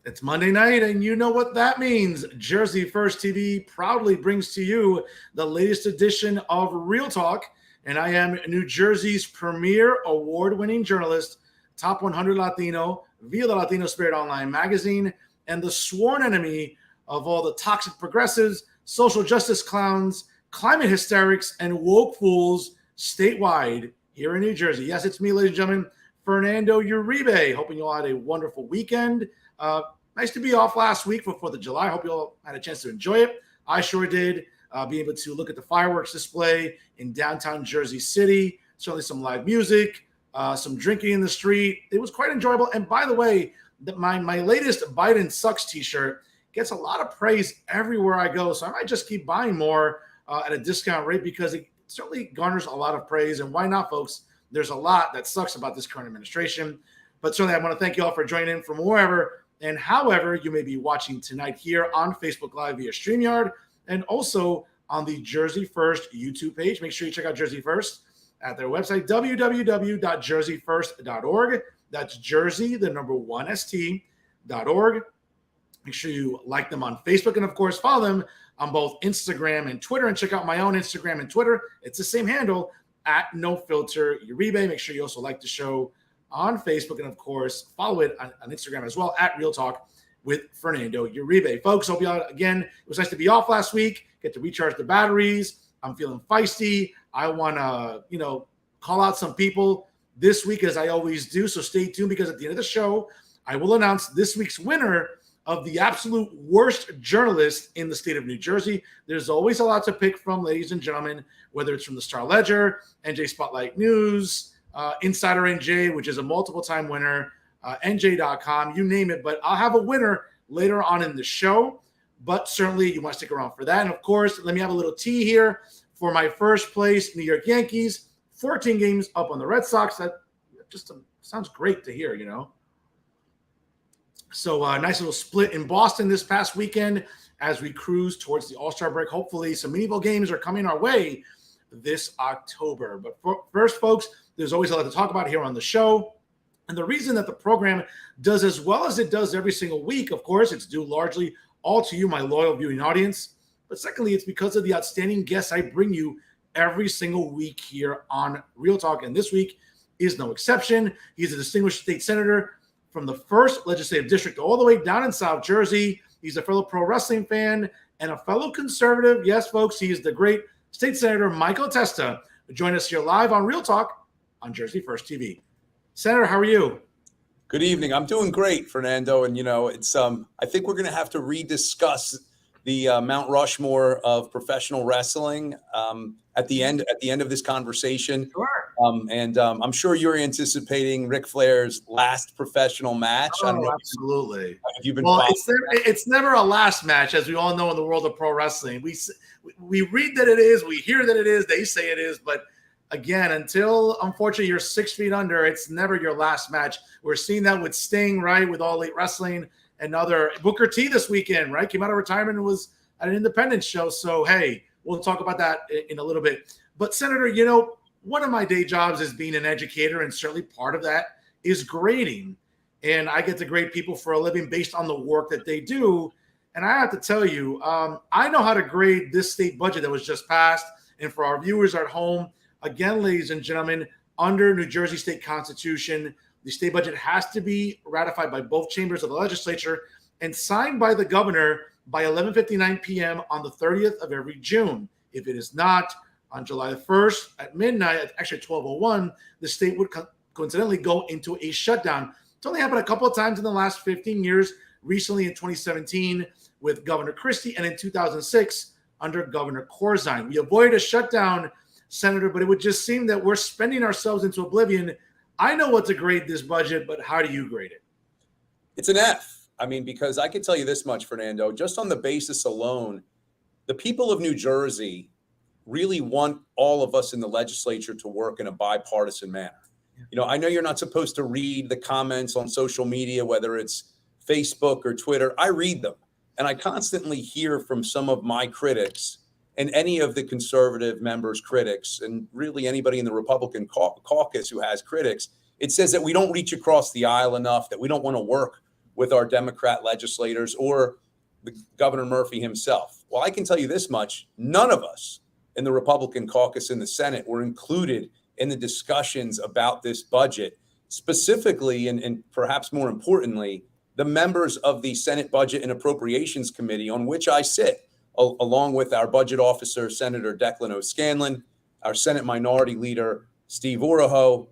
It's Monday night, and you know what that means. Jersey First TV proudly brings to you the latest edition of Real Talk, and I am New Jersey's premier award-winning journalist, Top 100 Latino, via the Latino Spirit Online magazine, and the sworn enemy of all the toxic progressives, social justice clowns, climate hysterics, and woke fools statewide here in New Jersey. Yes, it's me, ladies and gentlemen, Fernando Uribe. Hoping you all had a wonderful weekend. Nice to be off last week for 4th of July. Hope you all had a chance to enjoy it. I sure did. Be able to look at the fireworks display in downtown Jersey City. Certainly some live music, some drinking in the street. It was quite enjoyable. And by the way, my latest Biden Sucks t-shirt gets a lot of praise everywhere I go. So I might just keep buying more at a discount rate because it certainly garners a lot of praise. And why not, folks? There's a lot that sucks about this current administration. But certainly I want to thank you all for joining in from wherever and however you may be watching tonight here on Facebook Live via StreamYard and also on the Jersey First YouTube page. Make sure you check out Jersey First at their website, www.jerseyfirst.org. That's Jersey, the number 1st.org. Make sure you like them on Facebook and, of course, follow them on both Instagram and Twitter. And check out my own Instagram and Twitter. It's the same handle, at No Filter Uribe. Make sure you also like the show on Facebook, and of course, follow it on Instagram as well, at Real Talk with Fernando Uribe. Folks, hope you all, again, it was nice to be off last week, get to recharge the batteries. I'm feeling feisty. I want to, call out some people this week as I always do. So stay tuned because at the end of the show, I will announce this week's winner of the absolute worst journalist in the state of New Jersey. There's always a lot to pick from, ladies and gentlemen, whether it's from the Star Ledger, NJ Spotlight News, Insider NJ, which is a multiple-time winner, NJ.com, you name it. But I'll have a winner later on in the show. But certainly you want to stick around for that. And, of course, let me have a little tea here for my first place New York Yankees, 14 games up on the Red Sox. That just sounds great to hear, So nice little split in Boston this past weekend as we cruise towards the All-Star break. Hopefully some meaningful games are coming our way this October. But first, folks, there's always a lot to talk about here on the show. And the reason that the program does as well as it does every single week, of course, it's due largely all to you, my loyal viewing audience. But secondly, it's because of the outstanding guests I bring you every single week here on Real Talk. And this week is no exception. He's a distinguished state senator from the 1st Legislative District all the way down in South Jersey. He's a fellow pro wrestling fan and a fellow conservative. Yes, folks, he is the great State Senator Michael Testa. Join us here live on Real Talk on Jersey First TV. Senator, how are you? Good evening. I'm doing great, Fernando. And, it's I think we're going to have to rediscuss the Mount Rushmore of professional wrestling at the end of this conversation. Sure. I'm sure you're anticipating Ric Flair's last professional match. Oh, I don't know absolutely. If you've been it's never a last match, as we all know in the world of pro wrestling. We read that it is, we hear that it is, they say it is, but again, until unfortunately you're 6 feet under, it's never your last match. We're seeing that with Sting, right, with All Elite Wrestling and other. Booker T this weekend, right, came out of retirement and was at an independence show. So, hey, we'll talk about that in a little bit. But, Senator, one of my day jobs is being an educator, and certainly part of that is grading. And I get to grade people for a living based on the work that they do. And I have to tell you, I know how to grade this state budget that was just passed. And for our viewers at home, again, ladies and gentlemen, under New Jersey State Constitution, the state budget has to be ratified by both chambers of the legislature and signed by the governor by 11:59 p.m. on the 30th of every June. If it is not, on July the 1st at midnight, actually 12:01, the state would coincidentally go into a shutdown. It's only happened a couple of times in the last 15 years, recently in 2017 with Governor Christie and in 2006 under Governor Corzine. We avoided a shutdown, Senator, but it would just seem that we're spending ourselves into oblivion. I know what to grade this budget, but how do you grade it? It's an F. Because I can tell you this much, Fernando, just on the basis alone, the people of New Jersey really want all of us in the legislature to work in a bipartisan manner. I know you're not supposed to read the comments on social media, whether it's Facebook or Twitter. I read them, and I constantly hear from some of my critics and any of the conservative members' critics, and really anybody in the Republican caucus who has critics. It says that we don't reach across the aisle enough, that we don't want to work with our Democrat legislators or the Governor Murphy himself. Well, I can tell you this much. None of us in the Republican caucus in the Senate were included in the discussions about this budget, specifically, and perhaps more importantly, the members of the Senate Budget and Appropriations Committee, on which I sit, along with our budget officer, Senator Declan O'Scanlan, our Senate Minority Leader, Steve Uribe,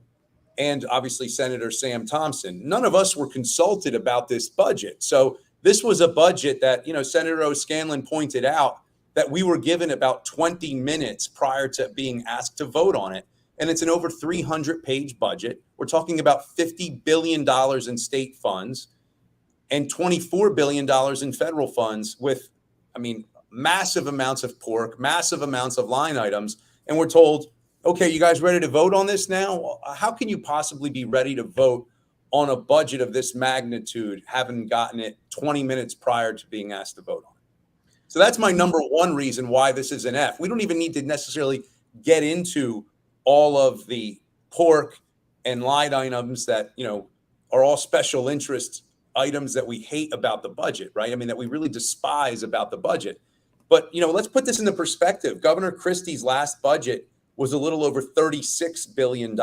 and obviously Senator Sam Thompson. None of us were consulted about this budget. So this was a budget that, Senator O'Scanlan pointed out that we were given about 20 minutes prior to being asked to vote on it. And it's an over 300-page budget. We're talking about $50 billion in state funds and $24 billion in federal funds with, massive amounts of pork, massive amounts of line items. And we're told, okay, you guys ready to vote on this now? How can you possibly be ready to vote on a budget of this magnitude, having gotten it 20 minutes prior to being asked to vote on it? So that's my number one reason why this is an F. We don't even need to necessarily get into all of the pork and line items that, are all special interest items that we hate about the budget, right? That we really despise about the budget. But, let's put this into perspective. Governor Christie's last budget was a little over $36 billion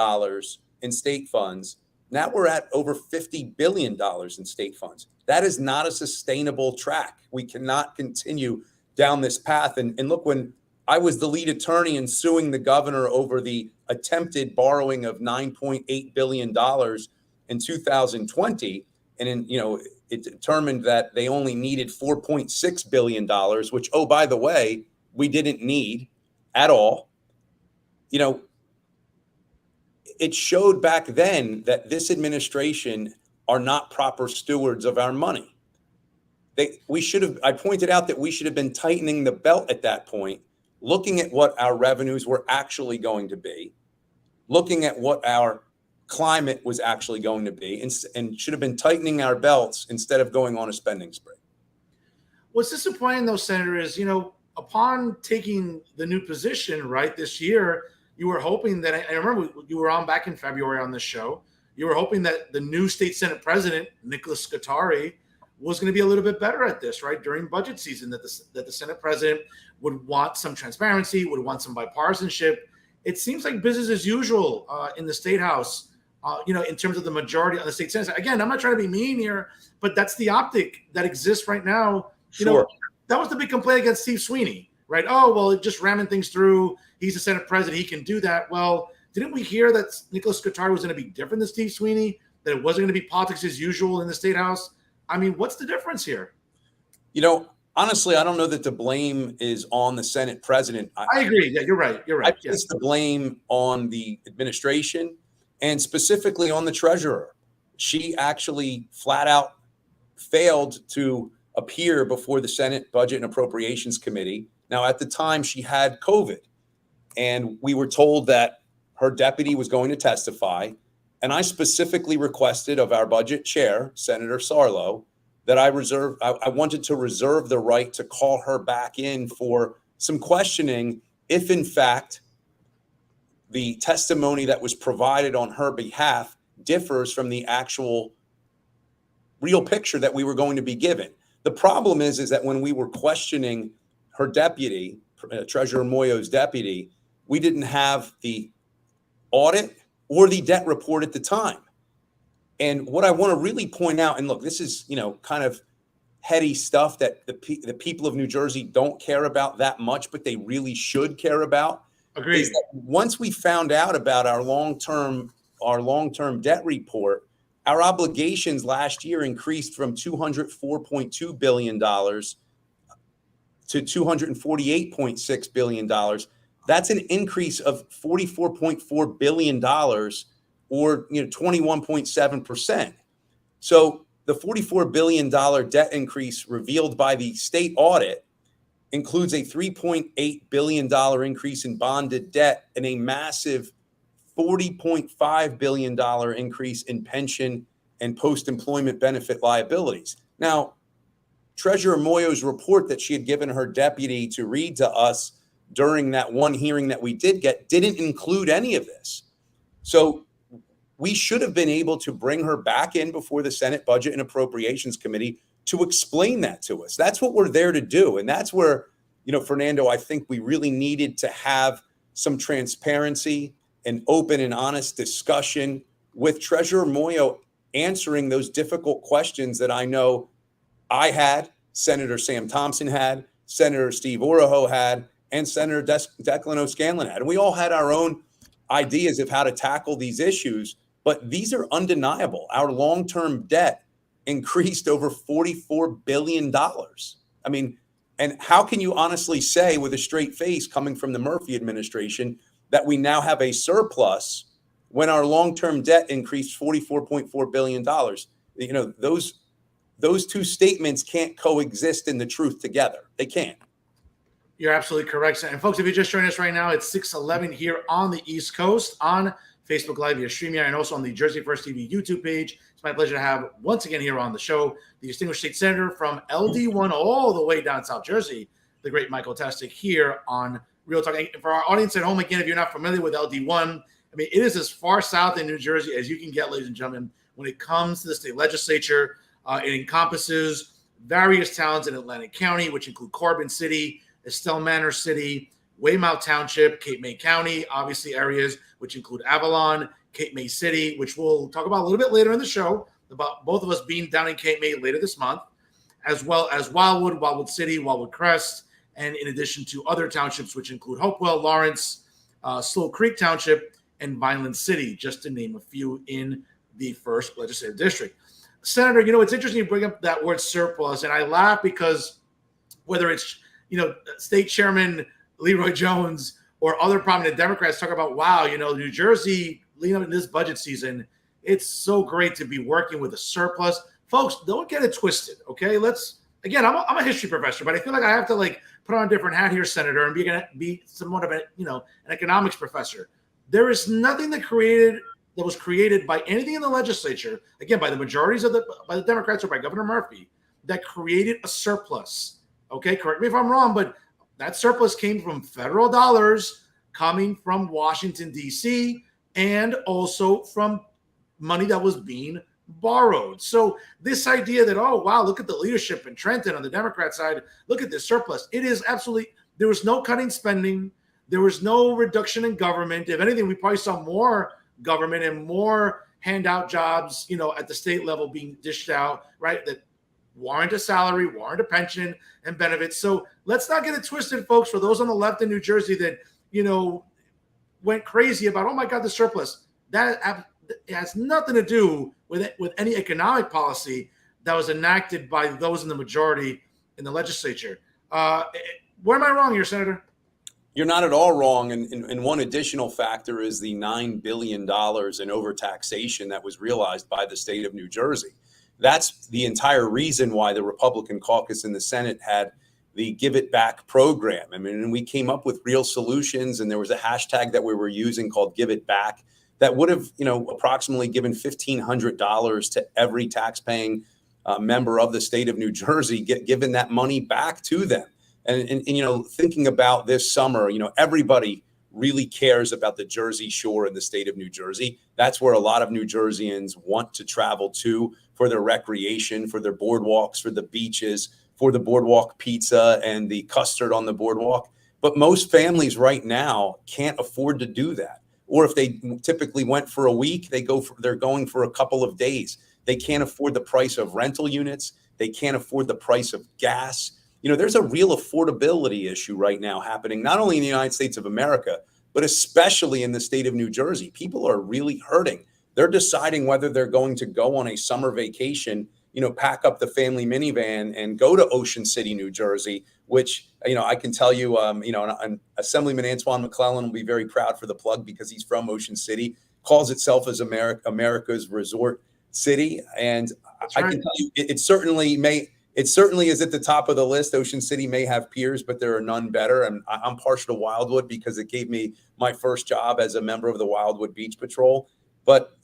in state funds. Now we're at over $50 billion in state funds. That is not a sustainable track. We cannot continue down this path. And look, when I was the lead attorney in suing the governor over the attempted borrowing of $9.8 billion in 2020, and it determined that they only needed $4.6 billion, which, oh, by the way, we didn't need at all. It showed back then that this administration are not proper stewards of our money. I pointed out that we should have been tightening the belt at that point, looking at what our revenues were actually going to be, looking at what our climate was actually going to be, and should have been tightening our belts instead of going on a spending spree. What's disappointing, though, Senator, is, upon taking the new position, right, this year, you were hoping that, I remember you were on back in February on this show, you were hoping that the new state Senate president, Nicholas Scutari, was going to be a little bit better at this, right, during budget season, that the Senate president would want some transparency, would want some bipartisanship. It seems like business as usual in the State House, in terms of the majority on the state Senate. Again, I'm not trying to be mean here, but that's the optic that exists right now. Sure. That was the big complaint against Steve Sweeney, right? Oh, well, just ramming things through. He's the Senate president. He can do that. Well, didn't we hear that Nicholas Scutari was going to be different than Steve Sweeney, that it wasn't going to be politics as usual in the State House? What's the difference here? Honestly, I don't know that the blame is on the Senate president. I agree. Yeah, you're right. I place the blame on the administration and specifically on the treasurer. She actually flat out failed to appear before the Senate Budget and Appropriations Committee. Now, at the time, she had COVID, and we were told that her deputy was going to testify. And I specifically requested of our budget chair, Senator Sarlo, that I wanted to reserve the right to call her back in for some questioning if, in fact, the testimony that was provided on her behalf differs from the actual real picture that we were going to be given. The problem is that when we were questioning her deputy, Treasurer Moyo's deputy, we didn't have the audit or the debt report at the time. And what I want to really point out, and look, this is, kind of heady stuff that the people of New Jersey don't care about that much, but they really should care about. Agreed. Once we found out about our long-term debt report, our obligations last year increased from $204.2 billion to $248.6 billion. That's an increase of $44.4 billion, or 21.7%. So the $44 billion debt increase revealed by the state audit includes a $3.8 billion increase in bonded debt and a massive $40.5 billion increase in pension and post-employment benefit liabilities. Now, Treasurer Moyo's report that she had given her deputy to read to us during that one hearing that we did get didn't include any of this. So we should have been able to bring her back in before the Senate Budget and Appropriations Committee to explain that to us. That's what we're there to do. And that's where, Fernando, I think we really needed to have some transparency and open and honest discussion with Treasurer Moyo answering those difficult questions that I know I had, Senator Sam Thompson had, Senator Steve Uribe had, and Senator Declan O'Scanlan had. And we all had our own ideas of how to tackle these issues, but these are undeniable. Our long-term debt increased over $44 billion. I mean, and how can you honestly say with a straight face coming from the Murphy administration that we now have a surplus when our long-term debt increased $44.4 billion? Those two statements can't coexist in the truth together. They can't. You're absolutely correct. And folks, if you're just joining us right now, it's 6:11 here on the East Coast on Facebook Live via StreamYard and also on the Jersey First TV YouTube page. It's my pleasure to have once again here on the show the distinguished state senator from LD1 all the way down South Jersey, the great Michael Testa, here on Real Talk. And for our audience at home, again, if you're not familiar with LD1, I mean, it is as far south in New Jersey as you can get, ladies and gentlemen, when it comes to the state legislature. It encompasses various towns in Atlantic County, which include Corbin City, Estelle Manor City, Weymouth Township, Cape May County, obviously areas which include Avalon, Cape May City, which we'll talk about a little bit later in the show, about both of us being down in Cape May later this month, as well as Wildwood City, Wildwood Crest, and in addition to other townships, which include Hopewell, Lawrence, Slow Creek Township, and Vineland City, just to name a few in the first legislative district. Senator, it's interesting you bring up that word surplus, and I laugh because whether it's, State Chairman Leroy Jones or other prominent Democrats talk about, wow, New Jersey leading up in this budget season, it's so great to be working with a surplus. Folks, don't get it twisted, okay? I'm a history professor, but I feel like I have to put on a different hat here, Senator, and be somewhat of an economics professor. There is nothing that was created by anything in the legislature, again, by the majorities by the Democrats or by Governor Murphy, that created a surplus. Okay, correct me if I'm wrong, but that surplus came from federal dollars coming from Washington, D.C., and also from money that was being borrowed. So this idea that, oh, wow, look at the leadership in Trenton on the Democrat side, look at this surplus. It is absolutely, there was no cutting spending. There was no reduction in government. If anything, we probably saw more government and more handout jobs, at the state level being dished out, right? That warrant a salary, warrant a pension and benefits. So let's not get it twisted, folks, for those on the left in New Jersey that, went crazy about, oh my God, the surplus. That it has nothing to do with any economic policy that was enacted by those in the majority in the legislature. Where am I wrong here, Senator? You're not at all wrong. And one additional factor is the $9 billion in overtaxation that was realized by the state of New Jersey. That's the entire reason why the Republican caucus in the Senate had the Give It Back program. I mean, and we came up with real solutions, and there was a hashtag that we were using called Give It Back that would have, approximately given $1,500 to every taxpaying member of the state of New Jersey, given that money back to them. And thinking about this summer, everybody really cares about the Jersey Shore in the state of New Jersey. That's where a lot of New Jerseyans want to travel to for their recreation, for their boardwalks, for the beaches, for the boardwalk pizza and the custard on the boardwalk. But most families right now can't afford to do that. Or if they typically went for a week, they're going for a couple of days. They can't afford the price of rental units. They can't afford the price of gas. There's a real affordability issue right now happening, not only in the United States of America, but especially in the state of New Jersey. People are really hurting. They're deciding whether they're going to go on a summer vacation, pack up the family minivan and go to Ocean City, New Jersey, which, I can tell you, Assemblyman Antoine McClellan will be very proud for the plug because he's from Ocean City, calls itself as America's resort city. And I can tell you, it certainly is at the top of the list. Ocean City may have peers, but there are none better. And I'm partial to Wildwood because it gave me my first job as a member of the Wildwood Beach Patrol. But,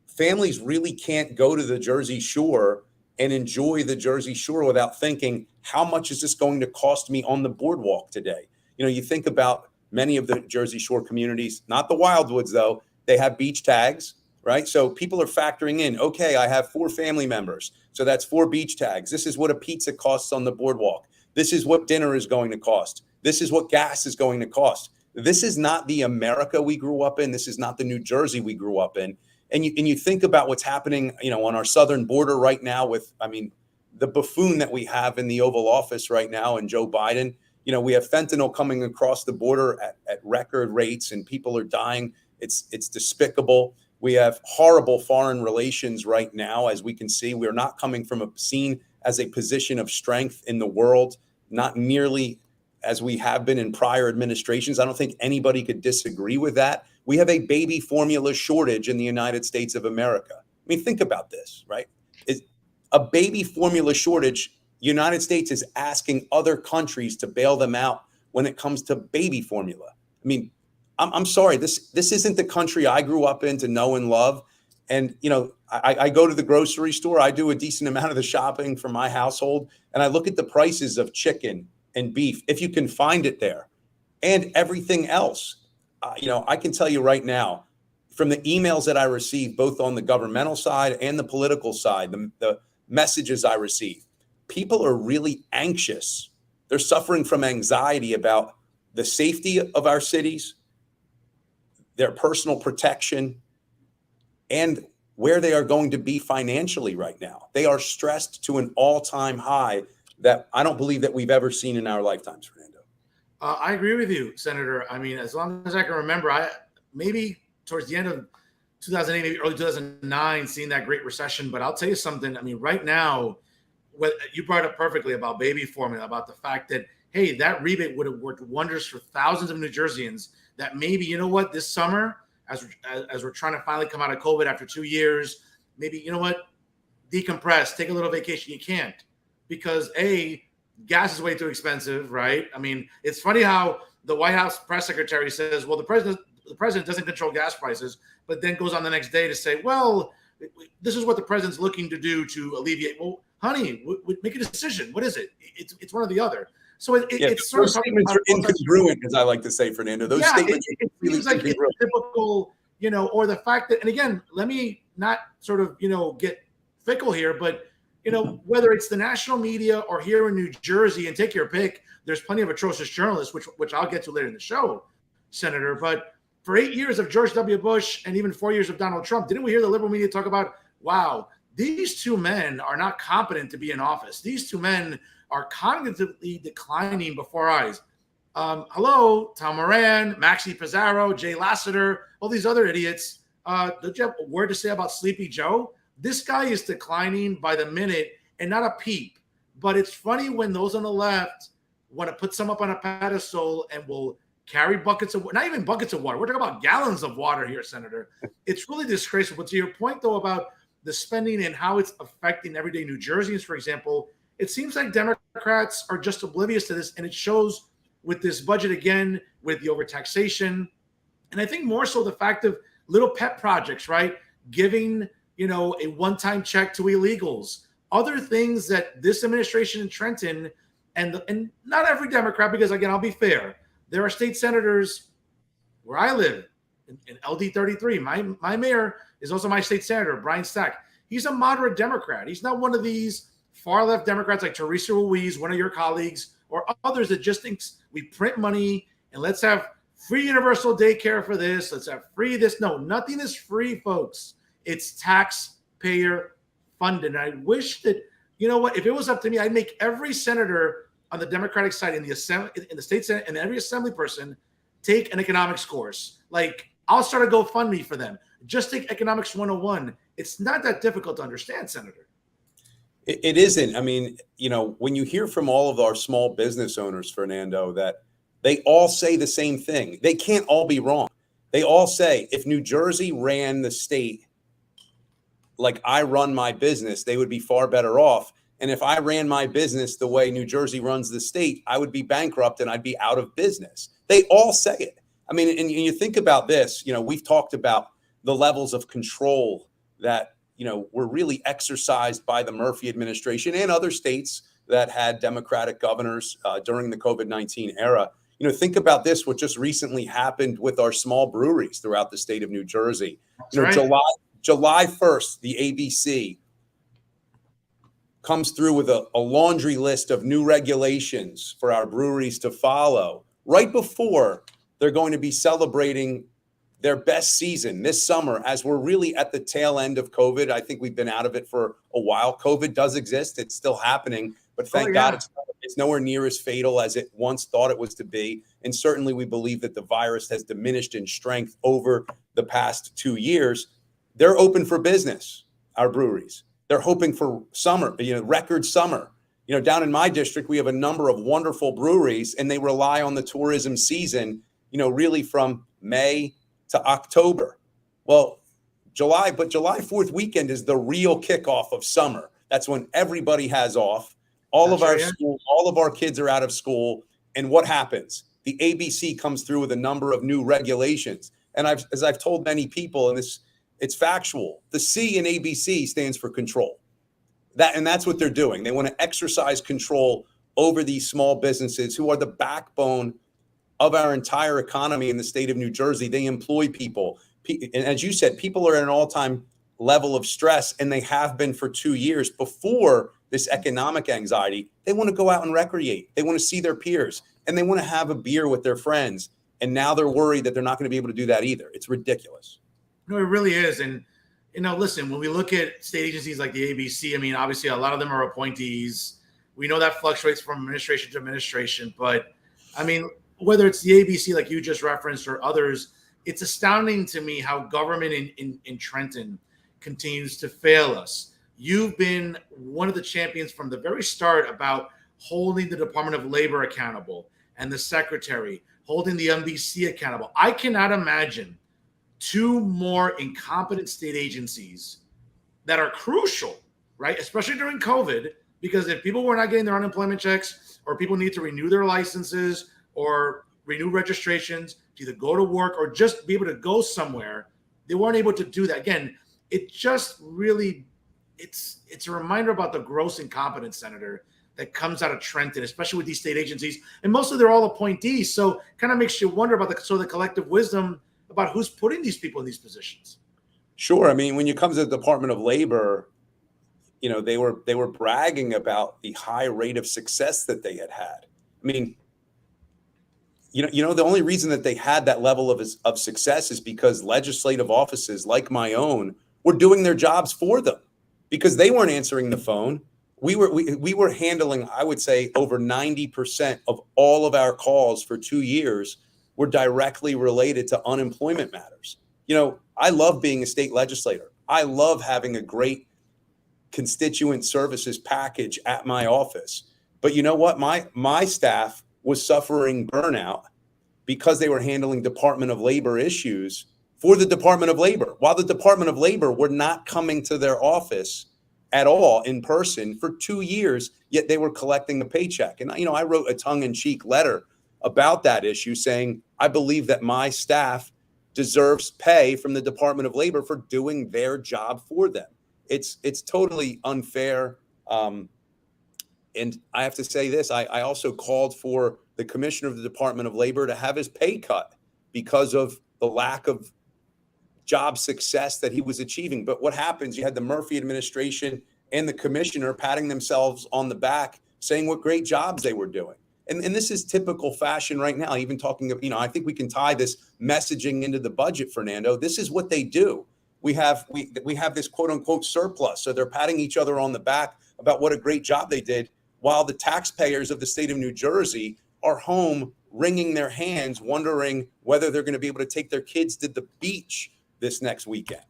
families really can't go to the Jersey Shore and enjoy the Jersey Shore without thinking, how much is this going to cost me on the boardwalk today? You think about many of the Jersey Shore communities, not the Wildwoods, though. They have beach tags, right? So people are factoring in, okay, I have 4 family members. So that's 4 beach tags. This is what a pizza costs on the boardwalk. This is what dinner is going to cost. This is what gas is going to cost. This is not the America we grew up in. This is not the New Jersey we grew up in. And you think about what's happening, on our southern border right now with, the buffoon that we have in the Oval Office right now and Joe Biden. We have fentanyl coming across the border at record rates and people are dying. It's despicable. We have horrible foreign relations right now, as we can see. We're not coming from seen as a position of strength in the world, not nearly as we have been in prior administrations. I don't think anybody could disagree with that. We have a baby formula shortage in the United States of America. Think about this, right? A baby formula shortage. United States is asking other countries to bail them out when it comes to baby formula. I'm sorry, this isn't the country I grew up in to know and love. And, I go to the grocery store. I do a decent amount of the shopping for my household. And I look at the prices of chicken and beef, if you can find it there, and everything else. I can tell you right now, from the emails that I receive, both on the governmental side and the political side, the messages I receive, people are really anxious. They're suffering from anxiety about the safety of our cities, their personal protection, and where they are going to be financially right now. They are stressed to an all-time high that I don't believe that we've ever seen in our lifetimes, Fernando. I agree with you, Senator. As long as I can remember, maybe towards the end of 2008, maybe early 2009, seeing that Great Recession. But I'll tell you something. Right now, what you brought up perfectly about baby formula, about the fact that, hey, that rebate would have worked wonders for thousands of New Jerseyans that maybe, this summer, as we're trying to finally come out of COVID after 2 years, maybe, decompress, take a little vacation. You can't, because gas is way too expensive, right? It's funny how the White House press secretary says, well, the president doesn't control gas prices, but then goes on the next day to say, well, this is what the president's looking to do to alleviate. Well, honey, make a decision. What is it? It's one or the other. So it's sort of statements are incongruent, as I like to say, Fernando. Those statements it seems like it's typical, or the fact that, and again, let me not sort of, get fickle here, but whether it's the national media or here in New Jersey, and take your pick, there's plenty of atrocious journalists, which I'll get to later in the show, Senator. But for 8 years of George W. Bush and even 4 years of Donald Trump, didn't we hear the liberal media talk about, wow, these 2 men are not competent to be in office. These 2 men are cognitively declining before our eyes. Hello, Tom Moran, Maxie Pizarro, Jay Lassiter, all these other idiots. Don't you have a word to say about Sleepy Joe? This guy is declining by the minute and not a peep. But it's funny when those on the left want to put some up on a pedestal and will carry buckets of, not even buckets of water. We're talking about gallons of water here, Senator. It's really disgraceful. But to your point, though, about the spending and how it's affecting everyday New Jerseyans, for example, it seems like Democrats are just oblivious to this. And it shows with this budget again, with the overtaxation. And I think more so the fact of little pet projects, right? Giving, a one-time check to illegals, other things that this administration in Trenton, and not every Democrat, because again, I'll be fair, there are state senators where I live in LD 33. My mayor is also my state senator, Brian Stack. He's a moderate Democrat. He's not one of these far left Democrats like Teresa Ruiz, one of your colleagues, or others that just thinks we print money and let's have free universal daycare for this. Let's have free this. No, nothing is free, folks. It's taxpayer funded. And I wish that, if it was up to me, I'd make every senator on the Democratic side in the state Senate, and every assembly person take an economics course. Like, I'll start a GoFundMe for them. Just take Economics 101. It's not that difficult to understand, Senator. It isn't. When you hear from all of our small business owners, Fernando, that they all say the same thing. They can't all be wrong. They all say, if New Jersey ran the state like I run my business, they would be far better off. And if I ran my business the way New Jersey runs the state, I would be bankrupt and I'd be out of business. They all say it. And you think about this, we've talked about the levels of control that, were really exercised by the Murphy administration and other states that had Democratic governors during the COVID-19 era. Think about this, what just recently happened with our small breweries throughout the state of New Jersey. Right. July 1st, the ABC comes through with a laundry list of new regulations for our breweries to follow right before they're going to be celebrating their best season this summer, as we're really at the tail end of COVID. I think we've been out of it for a while. COVID does exist. It's still happening, but thank God it's nowhere near as fatal as it once thought it was to be. And certainly we believe that the virus has diminished in strength over the past 2 years. They're open for business, our breweries. They're hoping for summer, record summer. Down in my district, we have a number of wonderful breweries, and they rely on the tourism season, really from May to October. Well, July 4th weekend is the real kickoff of summer. That's when everybody has off. All of our kids are out of school. And what happens? The ABC comes through with a number of new regulations. And as I've told many people, and it's factual, the C in ABC stands for control. That's what they're doing. They want to exercise control over these small businesses who are the backbone of our entire economy in the state of New Jersey. They employ people. And as you said, people are at an all-time level of stress, and they have been for 2 years before this economic anxiety. They want to go out and recreate. They want to see their peers, and they want to have a beer with their friends. And now they're worried that they're not going to be able to do that either. It's ridiculous. No, it really is. And, listen, when we look at state agencies like the ABC, obviously a lot of them are appointees. We know that fluctuates from administration to administration. But, whether it's the ABC like you just referenced or others, it's astounding to me how government in Trenton continues to fail us. You've been one of the champions from the very start about holding the Department of Labor accountable and the secretary, holding the MBC accountable. I cannot imagine two more incompetent state agencies that are crucial, right? Especially during COVID, because if people were not getting their unemployment checks, or people need to renew their licenses or renew registrations to either go to work or just be able to go somewhere, they weren't able to do that. Again, it just really, it's a reminder about the gross incompetence, Senator, that comes out of Trenton, especially with these state agencies. And mostly they're all appointees. So kind of makes you wonder about the collective wisdom about who's putting these people in these positions. Sure. When you come to the Department of Labor, they were bragging about the high rate of success that they had. The only reason that they had that level of success is because legislative offices like my own were doing their jobs for them, because they weren't answering the phone. We were handling, I would say, over 90% of all of our calls for 2 years were directly related to unemployment matters. I love being a state legislator. I love having a great constituent services package at my office. But you know what? My staff was suffering burnout because they were handling Department of Labor issues for the Department of Labor, while the Department of Labor were not coming to their office at all in person for 2 years, yet they were collecting a paycheck. And, I wrote a tongue-in-cheek letter about that issue saying, I believe that my staff deserves pay from the Department of Labor for doing their job for them. It's totally unfair. And I have to say this, I also called for the commissioner of the Department of Labor to have his pay cut because of the lack of job success that he was achieving. But what happens? You had the Murphy administration and the commissioner patting themselves on the back, saying what great jobs they were doing. And this is typical fashion right now, even talking of, I think we can tie this messaging into the budget, Fernando. This is what they do. We have this quote unquote surplus. So they're patting each other on the back about what a great job they did, while the taxpayers of the state of New Jersey are home wringing their hands, wondering whether they're going to be able to take their kids to the beach this next weekend.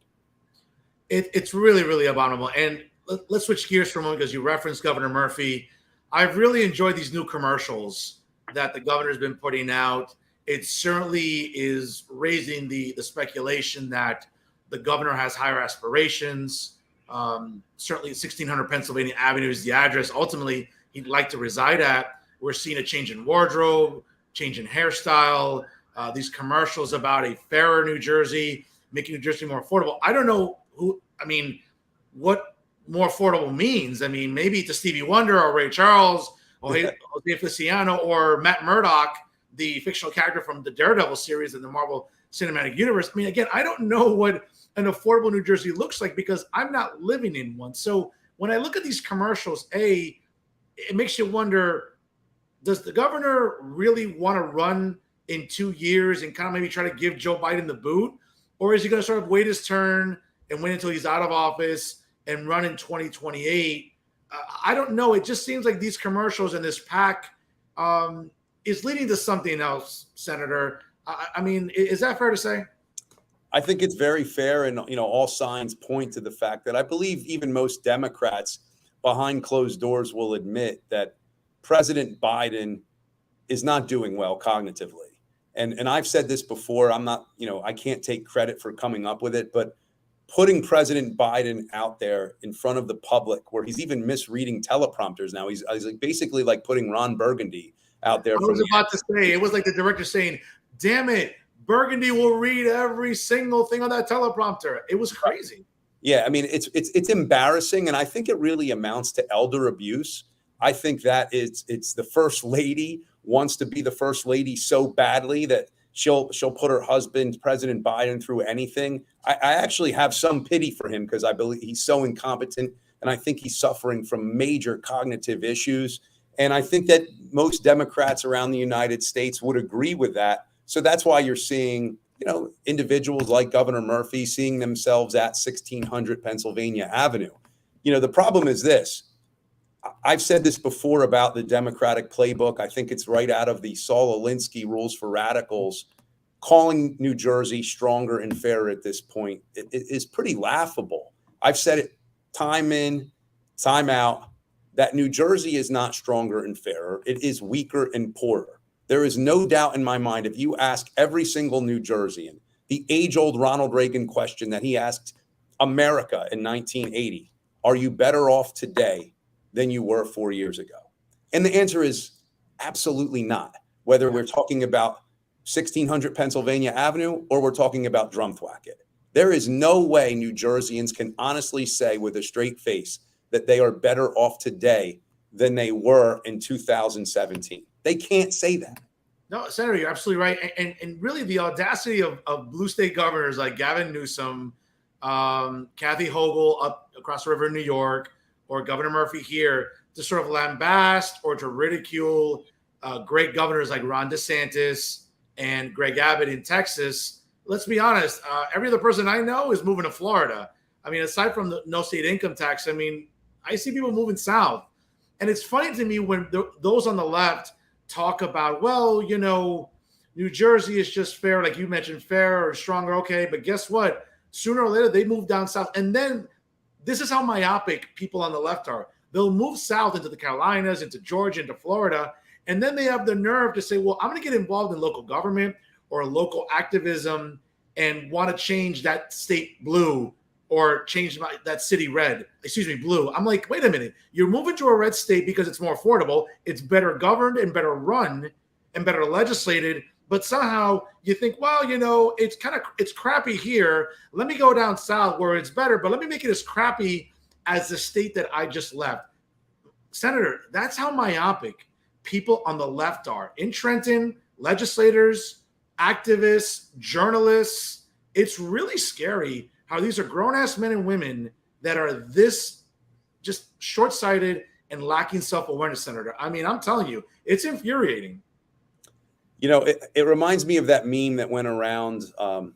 It's really, really abominable. And let's switch gears for a moment, because you referenced Governor Murphy. I've really enjoyed these new commercials that the governor's been putting out. It certainly is raising the speculation that the governor has higher aspirations. Certainly 1600 Pennsylvania Avenue is the address ultimately he'd like to reside at. We're seeing a change in wardrobe, change in hairstyle, these commercials about a fairer New Jersey, making New Jersey more affordable. I don't know what more affordable means. Maybe it's a Stevie Wonder or Ray Charles or Jose Feliciano or Matt Murdock, the fictional character from the Daredevil series in the Marvel cinematic universe. I mean, again, I don't know what an affordable New Jersey looks like because I'm not living in one. So when I look at these commercials, it makes you wonder, does the governor really want to run in 2 years and kind of maybe try to give Joe Biden the boot? Or is he going to sort of wait his turn and wait until he's out of office and run in 2028? I don't know. It just seems like these commercials and this pack is leading to something else, Senator. I mean, is that fair to say? I think it's very fair, and all signs point to the fact that I believe even most Democrats behind closed doors will admit that President Biden is not doing well cognitively. And I've said this before. I'm not, I can't take credit for coming up with it, but putting President Biden out there in front of the public, where he's even misreading teleprompters now. He's like basically like putting Ron Burgundy out there. I was about to say, it was like the director saying, "Damn it, Burgundy will read every single thing on that teleprompter." It was crazy. Yeah, I mean, it's embarrassing, and I think it really amounts to elder abuse. I think that it's the first lady wants to be the first lady so badly that she'll put her husband, President Biden, through anything. I actually have some pity for him because I believe he's so incompetent, and I think he's suffering from major cognitive issues. And I think that most Democrats around the United States would agree with that. So that's why you're seeing, individuals like Governor Murphy seeing themselves at 1600 Pennsylvania Avenue. The problem is this. I've said this before about the Democratic playbook. I think it's right out of the Saul Alinsky Rules for Radicals. Calling New Jersey stronger and fairer at this point is pretty laughable. I've said it time in, time out, that New Jersey is not stronger and fairer. It is weaker and poorer. There is no doubt in my mind, if you ask every single New Jerseyan the age-old Ronald Reagan question that he asked America in 1980, are you better off today than you were 4 years ago? And the answer is absolutely not, whether we're talking about 1600 Pennsylvania Avenue or we're talking about Drumthwacket. There is no way New Jerseyans can honestly say with a straight face that they are better off today than they were in 2017. They can't say that. No, Senator, you're absolutely right. And really the audacity of blue state governors like Gavin Newsom, Kathy Hochul up across the river in New York, or Governor Murphy here, to sort of lambast or to ridicule great governors like Ron DeSantis and Greg Abbott in Texas. Let's be honest, every other person I know is moving to Florida. I mean, aside from the no state income tax, I mean, I see people moving south. And it's funny to me when those on the left talk about, well, New Jersey is just fair, like you mentioned, fair or stronger. Okay, but guess what? Sooner or later, they move down south. And then this is how myopic people on the left are. They'll move south into the Carolinas, into Georgia, into Florida, and then they have the nerve to say, well, I'm going to get involved in local government or local activism and want to change that state blue or change that city blue. I'm like, wait a minute. You're moving to a red state because it's more affordable, it's better governed and better run and better legislated. But somehow you think, well, it's crappy here. Let me go down south where it's better, but let me make it as crappy as the state that I just left. Senator, that's how myopic people on the left are. In Trenton, legislators, activists, journalists. It's really scary how these are grown-ass men and women that are this just short-sighted and lacking self-awareness, Senator. I mean, I'm telling you, it's infuriating. It reminds me of that meme that went around, on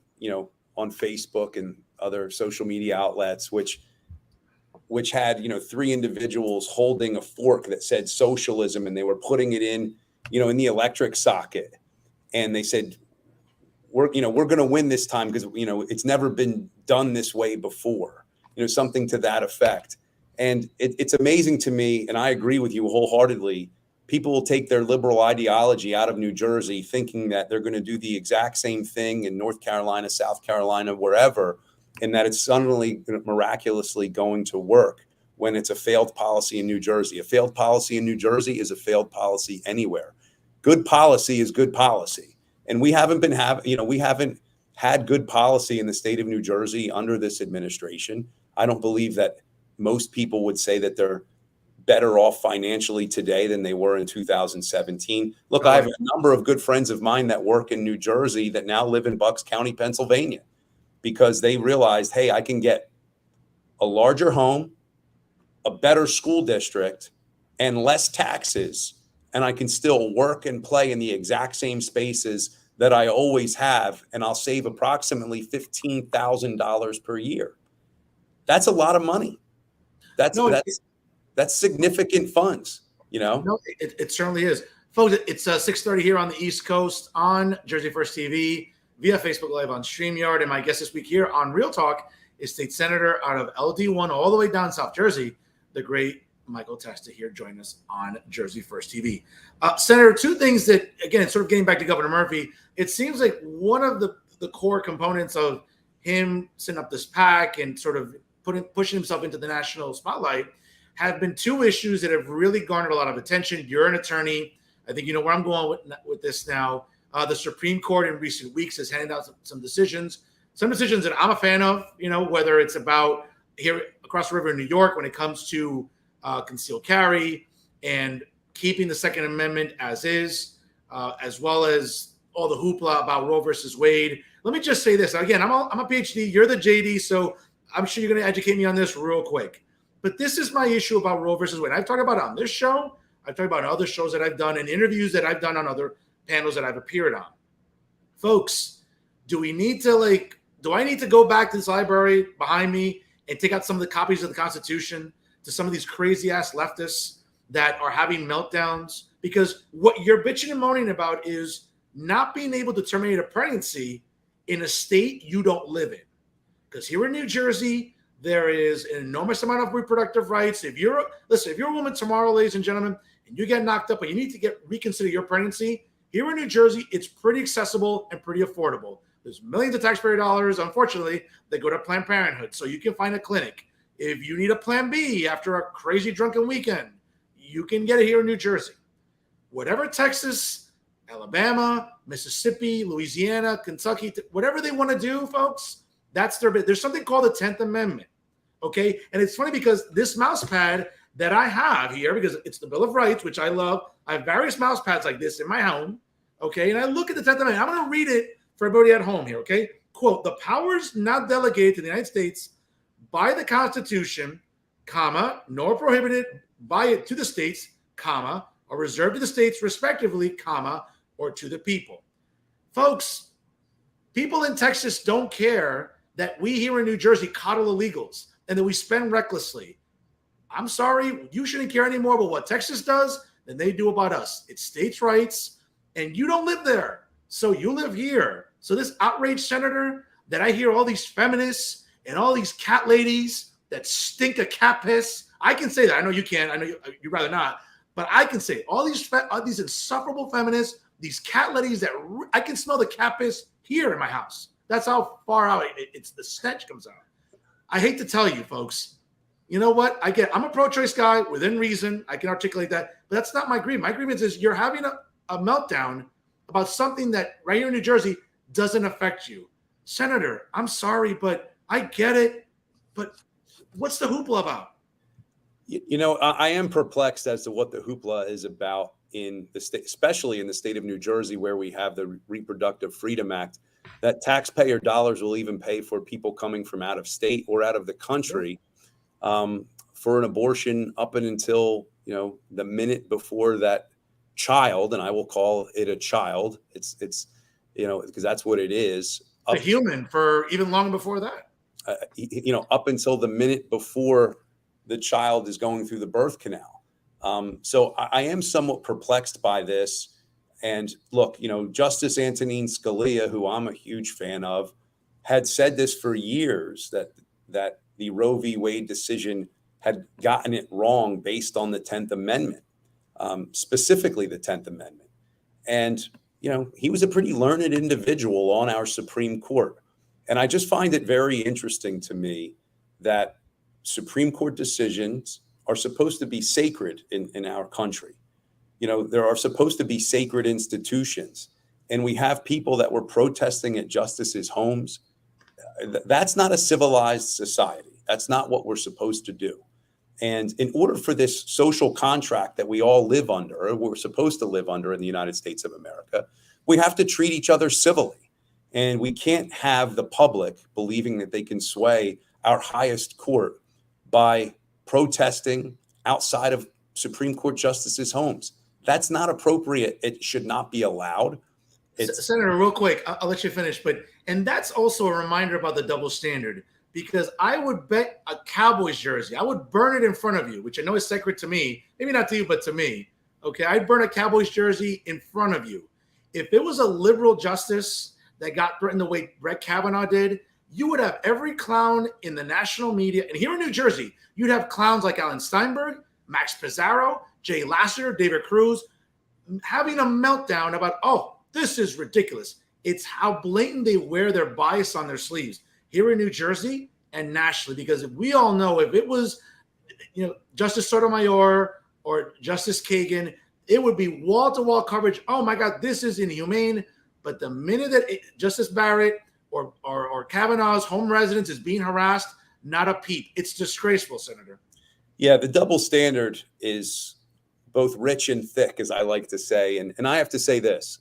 Facebook and other social media outlets, which had, 3 individuals holding a fork that said socialism, and they were putting it in the electric socket. And they said, we're going to win this time because, it's never been done this way before, something to that effect. And it's amazing to me, and I agree with you wholeheartedly. People will take their liberal ideology out of New Jersey thinking that they're going to do the exact same thing in North Carolina, South Carolina, wherever, and that it's suddenly miraculously going to work when it's a failed policy in New Jersey. A failed policy in New Jersey is a failed policy anywhere. Good policy is good policy. And we haven't had good policy in the state of New Jersey under this administration. I don't believe that most people would say that they're better off financially today than they were in 2017. Look, I have a number of good friends of mine that work in New Jersey that now live in Bucks County, Pennsylvania, because they realized, hey, I can get a larger home, a better school district, and less taxes, and I can still work and play in the exact same spaces that I always have, and I'll save approximately $15,000 per year. That's a lot of money. That's significant funds, you know? No, it certainly is. Folks, it's 6:30 here on the East Coast on Jersey First TV, via Facebook Live on StreamYard, and my guest this week here on Real Talk is State Senator out of LD1 all the way down South Jersey, the great Michael Testa here joining us on Jersey First TV. Senator, two things that, again, sort of getting back to Governor Murphy, it seems like one of the core components of him setting up this PAC and sort of pushing himself into the national spotlight have been two issues that have really garnered a lot of attention. You're an attorney. I think you know where I'm going with this now. The Supreme Court in recent weeks has handed out some decisions that I'm a fan of, you know, whether it's about here across the river in New York when it comes to concealed carry and keeping the Second Amendment as is, as well as all the hoopla about Roe versus Wade. Let me just say this. Again, I'm a PhD. You're the JD, so I'm sure you're going to educate me on this real quick. But this is my issue about Roe versus Wade. I've talked about it on this show. I've talked about other shows that I've done and interviews that I've done on other panels that I've appeared on. Folks, do I need to go back to this library behind me and take out some of the copies of the Constitution to some of these crazy ass leftists that are having meltdowns? Because what you're bitching and moaning about is not being able to terminate a pregnancy in a state you don't live in. Because here in New Jersey, there is an enormous amount of reproductive rights. If you're a woman tomorrow, ladies and gentlemen, and you get knocked up and you need to reconsider your pregnancy, here in New Jersey, it's pretty accessible and pretty affordable. There's millions of taxpayer dollars, unfortunately, that go to Planned Parenthood. So you can find a clinic. If you need a plan B after a crazy drunken weekend, you can get it here in New Jersey. Whatever Texas, Alabama, Mississippi, Louisiana, Kentucky, whatever they want to do, folks, that's their bit. There's something called the 10th Amendment, okay? And it's funny because this mouse pad that I have here, because it's the Bill of Rights, which I love. I have various mouse pads like this in my home, okay? And I look at the 10th Amendment. I'm going to read it for everybody at home here, okay? Quote, the powers not delegated to the United States by the Constitution, comma, nor prohibited by it to the states, comma, are reserved to the states respectively, comma, or to the people. Folks, people in Texas don't care that we here in New Jersey coddle illegals and that we spend recklessly. I'm sorry, you shouldn't care anymore about what Texas does than they do about us. It's states' rights, and you don't live there, so you live here. So this outraged senator that I hear all these feminists and all these cat ladies that stink of cat piss, I can say that. I know you can't. I know you'd rather not, but I can say all these insufferable feminists, these cat ladies that I can smell the cat piss here in my house. That's how far out it's the stench comes out. I hate to tell you, folks. You know what? I'm a pro-choice guy within reason. I can articulate that, but that's not my grievance. My grievance is you're having a meltdown about something that right here in New Jersey doesn't affect you. Senator, I'm sorry, but I get it. But what's the hoopla about? You know, I am perplexed as to what the hoopla is about in the state, especially in the state of New Jersey, where we have the Reproductive Freedom Act, that taxpayer dollars will even pay for people coming from out of state or out of the country for an abortion up and until, you know, the minute before that child, and I will call it a child. It's you know, because that's what it is. A human for even long before that. You know, up until the minute before the child is going through the birth canal. So I am somewhat perplexed by this. And look, you know, Justice Antonin Scalia, who I'm a huge fan of, had said this for years, that the Roe v. Wade decision had gotten it wrong based on the 10th Amendment, specifically the 10th Amendment. And, you know, he was a pretty learned individual on our Supreme Court. And I just find it very interesting to me that Supreme Court decisions are supposed to be sacred in our country. You know, there are supposed to be sacred institutions, and we have people that were protesting at justices' homes. That's not a civilized society. That's not what we're supposed to do. And in order for this social contract that we all live under, or we're supposed to live under in the United States of America, we have to treat each other civilly. And we can't have the public believing that they can sway our highest court by protesting outside of Supreme Court justices' homes. That's not appropriate. It should not be allowed. Senator, real quick, I'll let you finish, and that's also a reminder about the double standard, because I would bet a Cowboys jersey, I would burn it in front of you, which I know is sacred to me, maybe not to you, but to me. Okay, I'd burn a Cowboys jersey in front of you. If it was a liberal justice that got threatened the way Brett Kavanaugh did, you would have every clown in the national media. And here in New Jersey, you'd have clowns like Alan Steinberg, Max Pizarro, Jay Lasseter, David Cruz, having a meltdown about, oh, this is ridiculous. It's how blatant they wear their bias on their sleeves here in New Jersey and nationally. Because we all know if it was, Justice Sotomayor or Justice Kagan, it would be wall-to-wall coverage. Oh my God, this is inhumane. But the minute that Justice Barrett or Kavanaugh's home residence is being harassed, not a peep. It's disgraceful, Senator. Yeah, the double standard is both rich and thick, as I like to say. And I have to say this,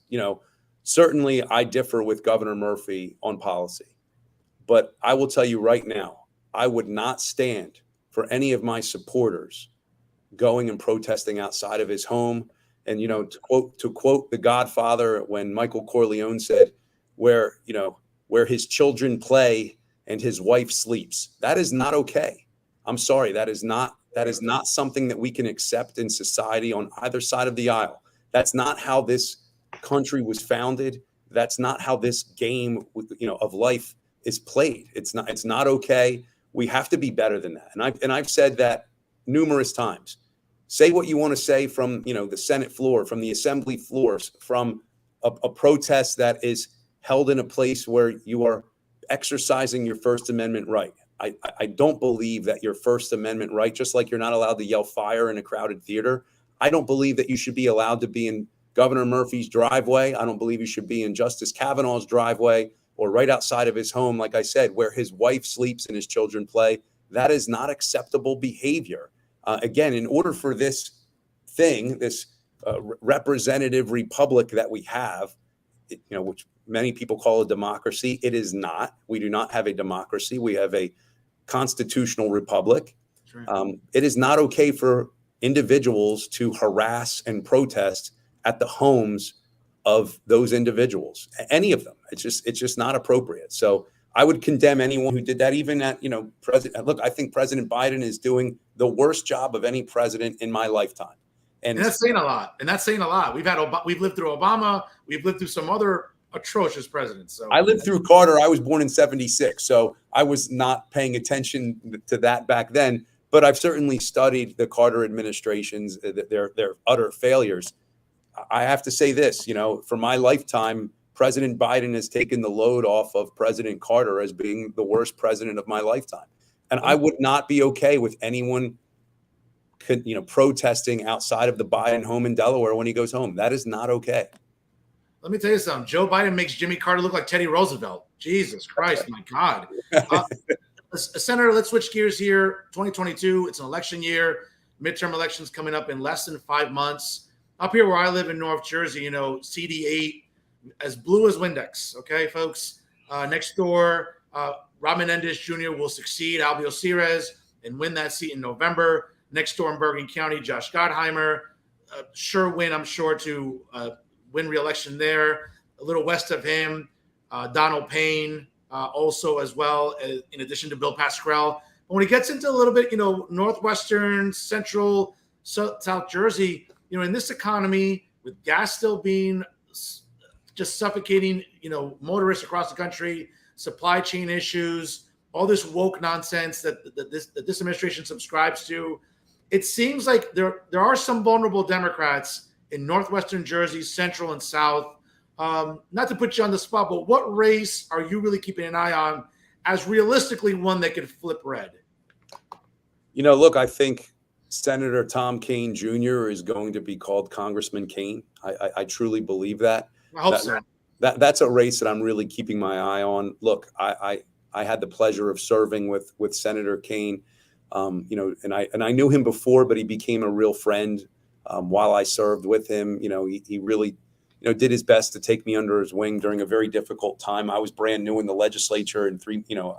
certainly I differ with Governor Murphy on policy. But I will tell you right now, I would not stand for any of my supporters going and protesting outside of his home. And, to quote The Godfather, when Michael Corleone said, where his children play and his wife sleeps, that is not okay. I'm sorry. That is not something that we can accept in society on either side of the aisle. That's not how this country was founded. That's not how this game, of life is played. It's not okay. We have to be better than that. And I've said that numerous times. Say what you want to say from, the Senate floor, from the Assembly floors, from a protest that is held in a place where you are exercising your First Amendment right. I don't believe that your First Amendment right, just like you're not allowed to yell fire in a crowded theater, I don't believe that you should be allowed to be in Governor Murphy's driveway. I don't believe you should be in Justice Kavanaugh's driveway or right outside of his home, like I said, where his wife sleeps and his children play. That is not acceptable behavior. Again, in order for this thing, this representative republic that we have, which many people call a democracy, it is not. We do not have a democracy. We have a constitutional republic. Right. It is not okay for individuals to harass and protest at the homes of those individuals, any of them. It's just not appropriate. So I would condemn anyone who did that, even at, President. Look, I think President Biden is doing the worst job of any president in my lifetime. And that's saying a lot. We've lived through Obama. We've lived through some other atrocious presidents. So I lived through Carter. I was born in 1976, so I was not paying attention to that back then. But I've certainly studied the Carter administrations, their utter failures. I have to say this, for my lifetime, President Biden has taken the load off of President Carter as being the worst president of my lifetime. And I would not be okay with anyone protesting outside of the Biden home in Delaware when he goes home. That is not okay. Let me tell you something. Joe Biden makes Jimmy Carter look like Teddy Roosevelt. Jesus Christ, my God. Senator, let's switch gears here. 2022, it's an election year. Midterm elections coming up in less than 5 months. Up here where I live in North Jersey, CD8, as blue as Windex. Okay, folks. Next door, Rob Menendez Jr. will succeed Albio Ceres and win that seat in November. Next door in Bergen County, Josh Gottheimer, sure win, I'm sure, to win re-election there. A little west of him, Donald Payne, also as well, in addition to Bill Pascrell. But when he gets into a little bit, northwestern, central, South Jersey, in this economy, with gas still being just suffocating, motorists across the country, supply chain issues, all this woke nonsense that this administration subscribes to, it seems like there are some vulnerable Democrats in northwestern Jersey, central and south. Not to put you on the spot, but what race are you really keeping an eye on as realistically one that could flip red? Look, I think Senator Tom Kean Jr. is going to be called Congressman Kean. I truly believe that. I hope so. That's a race that I'm really keeping my eye on. Look, I had the pleasure of serving with Senator Kean And I knew him before, but he became a real friend while I served with him. He really, did his best to take me under his wing during a very difficult time. I was brand new in the legislature, and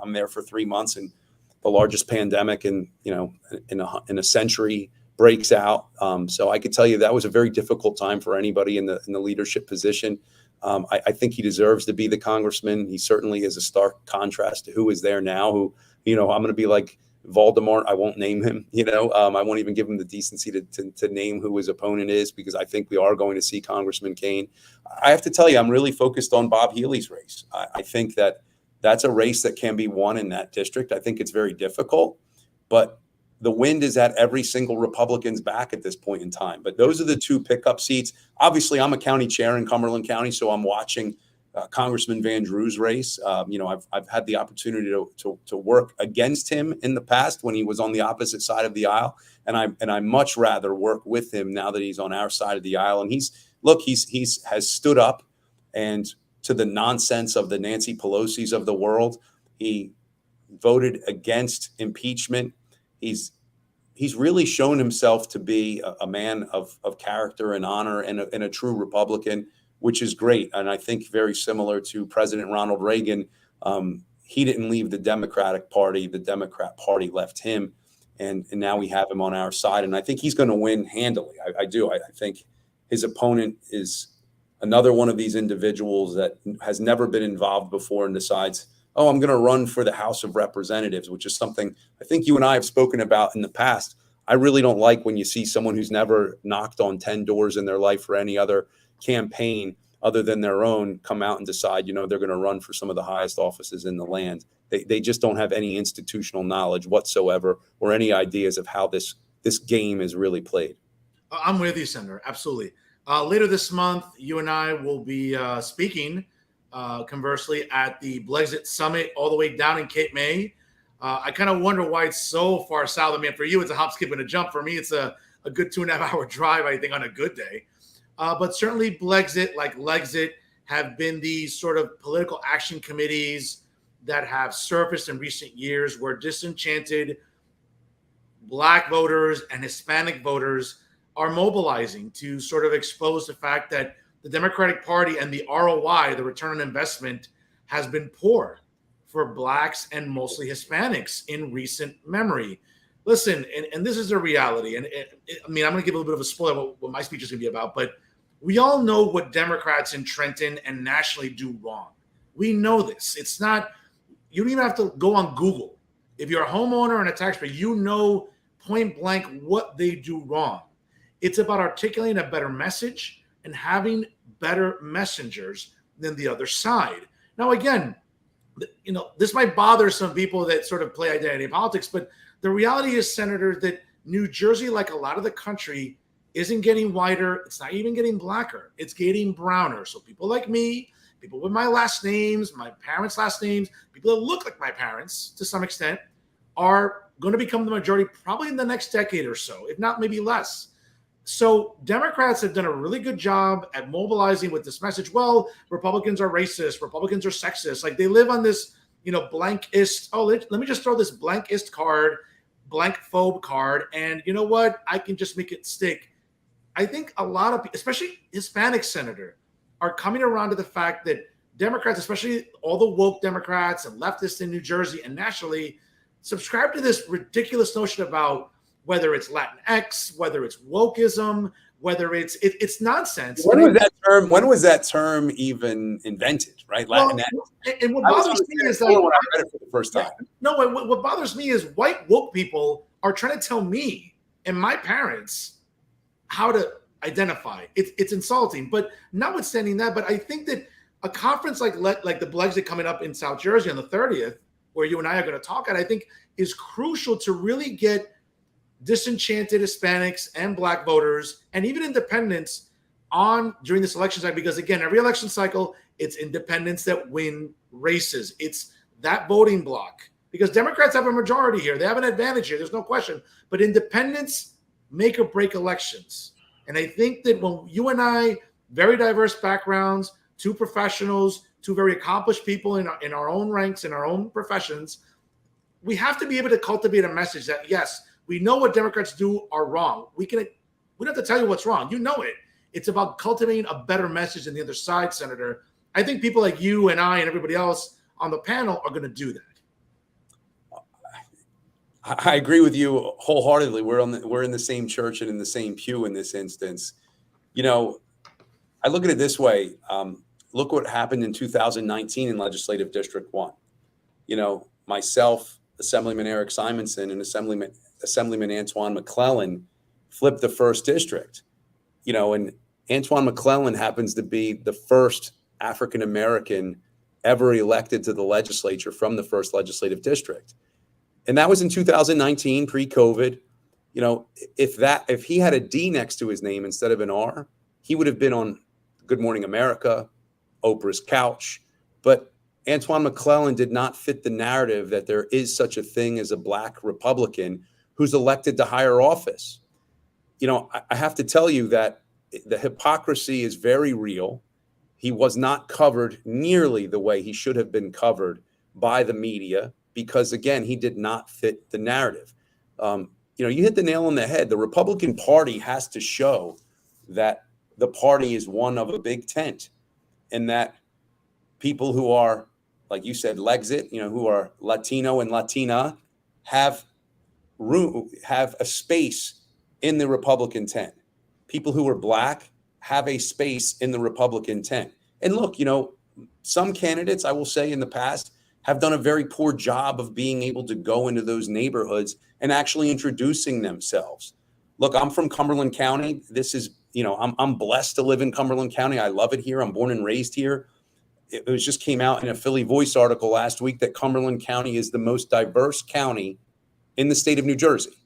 I'm there for 3 months, and the largest pandemic in a century breaks out. So I could tell you that was a very difficult time for anybody in the leadership position. I think he deserves to be the congressman. He certainly is a stark contrast to who is there now. Who, I'm going to be like Voldemort. I won't name him. I won't even give him the decency to name who his opponent is, because I think we are going to see Congressman Kane. I have to tell you, I'm really focused on Bob Healy's race. I think that's a race that can be won in that district. I think it's very difficult, but the wind is at every single Republican's back at this point in time. But those are the two pickup seats. Obviously, I'm a county chair in Cumberland County, so I'm watching Congressman Van Drew's race. I've had the opportunity to work against him in the past when he was on the opposite side of the aisle, and I much rather work with him now that he's on our side of the aisle. And he's has stood up and to the nonsense of the Nancy Pelosi's of the world. He voted against impeachment. He's really shown himself to be a man of character and honor, and a true Republican, which is great. And I think very similar to President Ronald Reagan, he didn't leave the Democratic Party. The Democrat Party left him, and now we have him on our side. And I think he's going to win handily. I do. I think his opponent is another one of these individuals that has never been involved before and decides, oh, I'm going to run for the House of Representatives, which is something I think you and I have spoken about in the past. I really don't like when you see someone who's never knocked on 10 doors in their life or any other campaign other than their own come out and decide, they're going to run for some of the highest offices in the land. They just don't have any institutional knowledge whatsoever or any ideas of how this game is really played. I'm with you, Senator. Absolutely. Later this month, you and I will be speaking, conversely, at the Brexit Summit all the way down in Cape May. I kind of wonder why it's so far south. I mean, for you, it's a hop, skip, and a jump. For me, it's a good 2.5 hour drive, I think, on a good day. But certainly Brexit, like Lexit, have been these sort of political action committees that have surfaced in recent years where disenchanted Black voters and Hispanic voters are mobilizing to sort of expose the fact that the Democratic Party and the ROI, the return on investment, has been poor for Blacks and mostly Hispanics in recent memory. Listen, and this is a reality. And I'm going to give a little bit of a spoiler what my speech is going to be about, but we all know what Democrats in Trenton and nationally do wrong. We know this. It's not, you don't even have to go on Google. If you're a homeowner and a taxpayer, you know point blank what they do wrong. It's about articulating a better message and having better messengers than the other side. Now, again, this might bother some people that sort of play identity politics, but the reality is, Senator, that New Jersey, like a lot of the country, isn't getting whiter. It's not even getting blacker. It's getting browner. So people like me, people with my last names, my parents' last names, people that look like my parents to some extent, are going to become the majority probably in the next decade or so, if not maybe less. So Democrats have done a really good job at mobilizing with this message. Well, Republicans are racist. Republicans are sexist. Like, they live on this, blankist. Oh, let me just throw this blankist card, blank phobe card. And you know what? I can just make it stick. I think a lot of people, especially Hispanic Senator, are coming around to the fact that Democrats, especially all the woke Democrats and leftists in New Jersey and nationally, subscribe to this ridiculous notion about whether it's Latinx, whether it's wokeism, whether it's nonsense. When was that term even invented? Right? Well, Latinx. And what bothers me is like, when I read it for the first time. No, what bothers me is white woke people are trying to tell me and my parents how to identify. It's insulting. But notwithstanding that, but I think that a conference like the Brexit coming up in South Jersey on the 30th, where you and I are going to talk at, I think is crucial to really get disenchanted Hispanics and Black voters and even independents on during this election cycle, because again, every election cycle, it's independents that win races. It's that voting block, because Democrats have a majority here. They have an advantage here. There's no question. But independents make or break elections. And I think that when you and I, very diverse backgrounds, two professionals, two very accomplished people in our own ranks, in our own professions, we have to be able to cultivate a message that, yes, we know what Democrats do are wrong. We don't have to tell you what's wrong. You know it. It's about cultivating a better message than the other side, Senator. I think people like you and I and everybody else on the panel are going to do that. I agree with you wholeheartedly. We're in the same church and in the same pew in this instance. You know, I look at it this way. Look what happened in 2019 in Legislative District 1. You know, myself, Assemblyman Eric Simonson, and Assemblyman Antoine McClellan flipped the first district. You know, and Antoine McClellan happens to be the first African-American ever elected to the legislature from the first legislative district. And that was in 2019, pre-COVID. You know, if he had a D next to his name instead of an R, he would have been on Good Morning America, Oprah's couch. But Antoine McClellan did not fit the narrative that there is such a thing as a Black Republican who's elected to higher office. You know, I have to tell you that the hypocrisy is very real. He was not covered nearly the way he should have been covered by the media because, again, he did not fit the narrative. You know, you hit the nail on the head. The Republican Party has to show that the party is one of a big tent and that people who are, like you said, Lexit, you know, who are Latino and Latina have a space in the Republican tent. People who are Black have a space in the Republican tent. And look, you know, some candidates, I will say in the past, have done a very poor job of being able to go into those neighborhoods and actually introducing themselves. Look, I'm from Cumberland County. This is, you know, I'm blessed to live in Cumberland County. I love it here. I'm born and raised here. It just came out in a Philly Voice article last week that Cumberland County is the most diverse county in the state of New Jersey.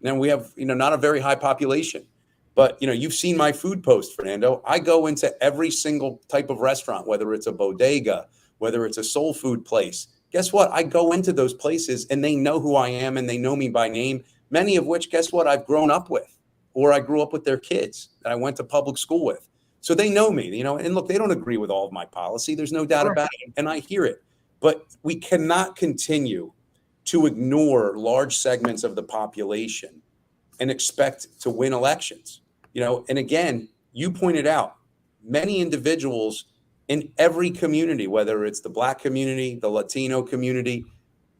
Now we have, you know, not a very high population, but, you know, you've seen my food post, Fernando. I go into every single type of restaurant, whether it's a bodega, whether it's a soul food place. Guess what? I go into those places and they know who I am and they know me by name, many of which, guess what, I've grown up with, or I grew up with their kids that I went to public school with. So they know me, you know, and look, they don't agree with all of my policy. There's no doubt about it. And I hear it, but we cannot continue to ignore large segments of the population and expect to win elections. You know, and again, you pointed out many individuals in every community, whether it's the Black community, the Latino community,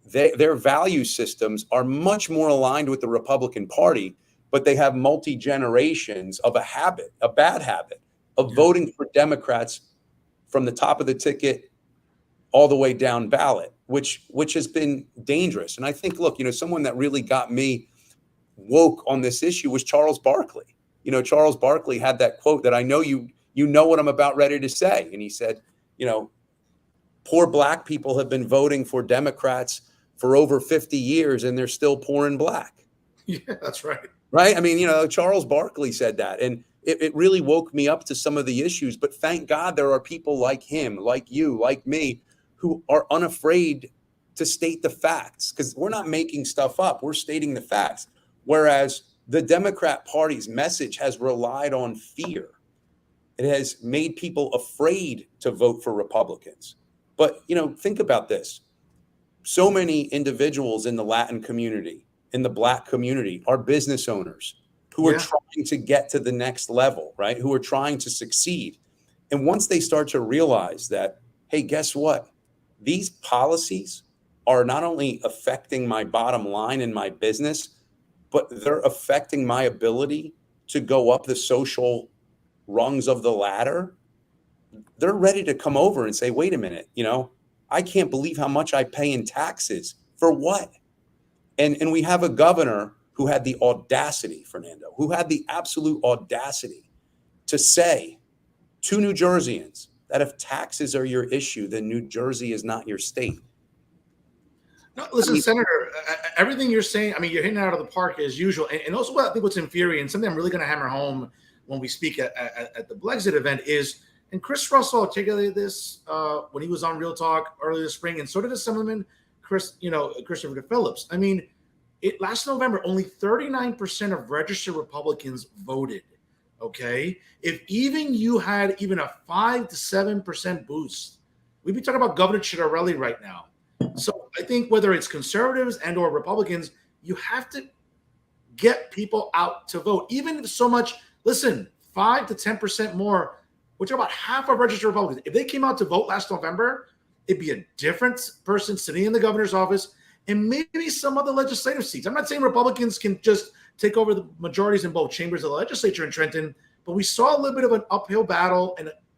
their value systems are much more aligned with the Republican Party, but they have multi-generations of a bad habit of voting for Democrats from the top of the ticket all the way down ballot, which has been dangerous. And I think, look, you know, someone that really got me woke on this issue was Charles Barkley. You know, Charles Barkley had that quote that I know you know what I'm about ready to say. And he said, you know, poor Black people have been voting for Democrats for over 50 years and they're still poor and Black. Yeah, that's right. Right. I mean, you know, Charles Barkley said that. And it really woke me up to some of the issues. But thank God there are people like him, like you, like me, who are unafraid to state the facts, because we're not making stuff up. We're stating the facts. Whereas the Democrat Party's message has relied on fear. It has made people afraid to vote for Republicans. But, you know, think about this. So many individuals in the Latin community, in the Black community, are business owners who are trying to get to the next level, right? Who are trying to succeed. And once they start to realize that, hey, guess what? These policies are not only affecting my bottom line in my business, but they're affecting my ability to go up the social rungs of the ladder. They're ready to come over and say, wait a minute, you know, I can't believe how much I pay in taxes. For what? And we have a governor who had the audacity, Fernando, who had the absolute audacity to say to New Jerseyans that if taxes are your issue, then New Jersey is not your state. No, listen, Senator, everything you're saying, I mean, you're hitting it out of the park as usual. And also what I think what's infuriating, something I'm really going to hammer home when we speak at the Brexit event is, and Chris Russell articulated this when he was on Real Talk earlier this spring, and so did Assemblyman Christopher Phillips. I mean, last November, only 39% of registered Republicans voted. Okay, if even you had even a 5 to 7% boost, we'd be talking about Governor Citarelli right now. So I think whether it's conservatives and or Republicans, you have to get people out to vote. Even if so much, listen, 5 to 10% more, which are about half of registered Republicans. If they came out to vote last November, it'd be a different person sitting in the governor's office and maybe some other legislative seats. I'm not saying Republicans can just take over the majorities in both chambers of the legislature in Trenton, but we saw a little bit of an uphill battle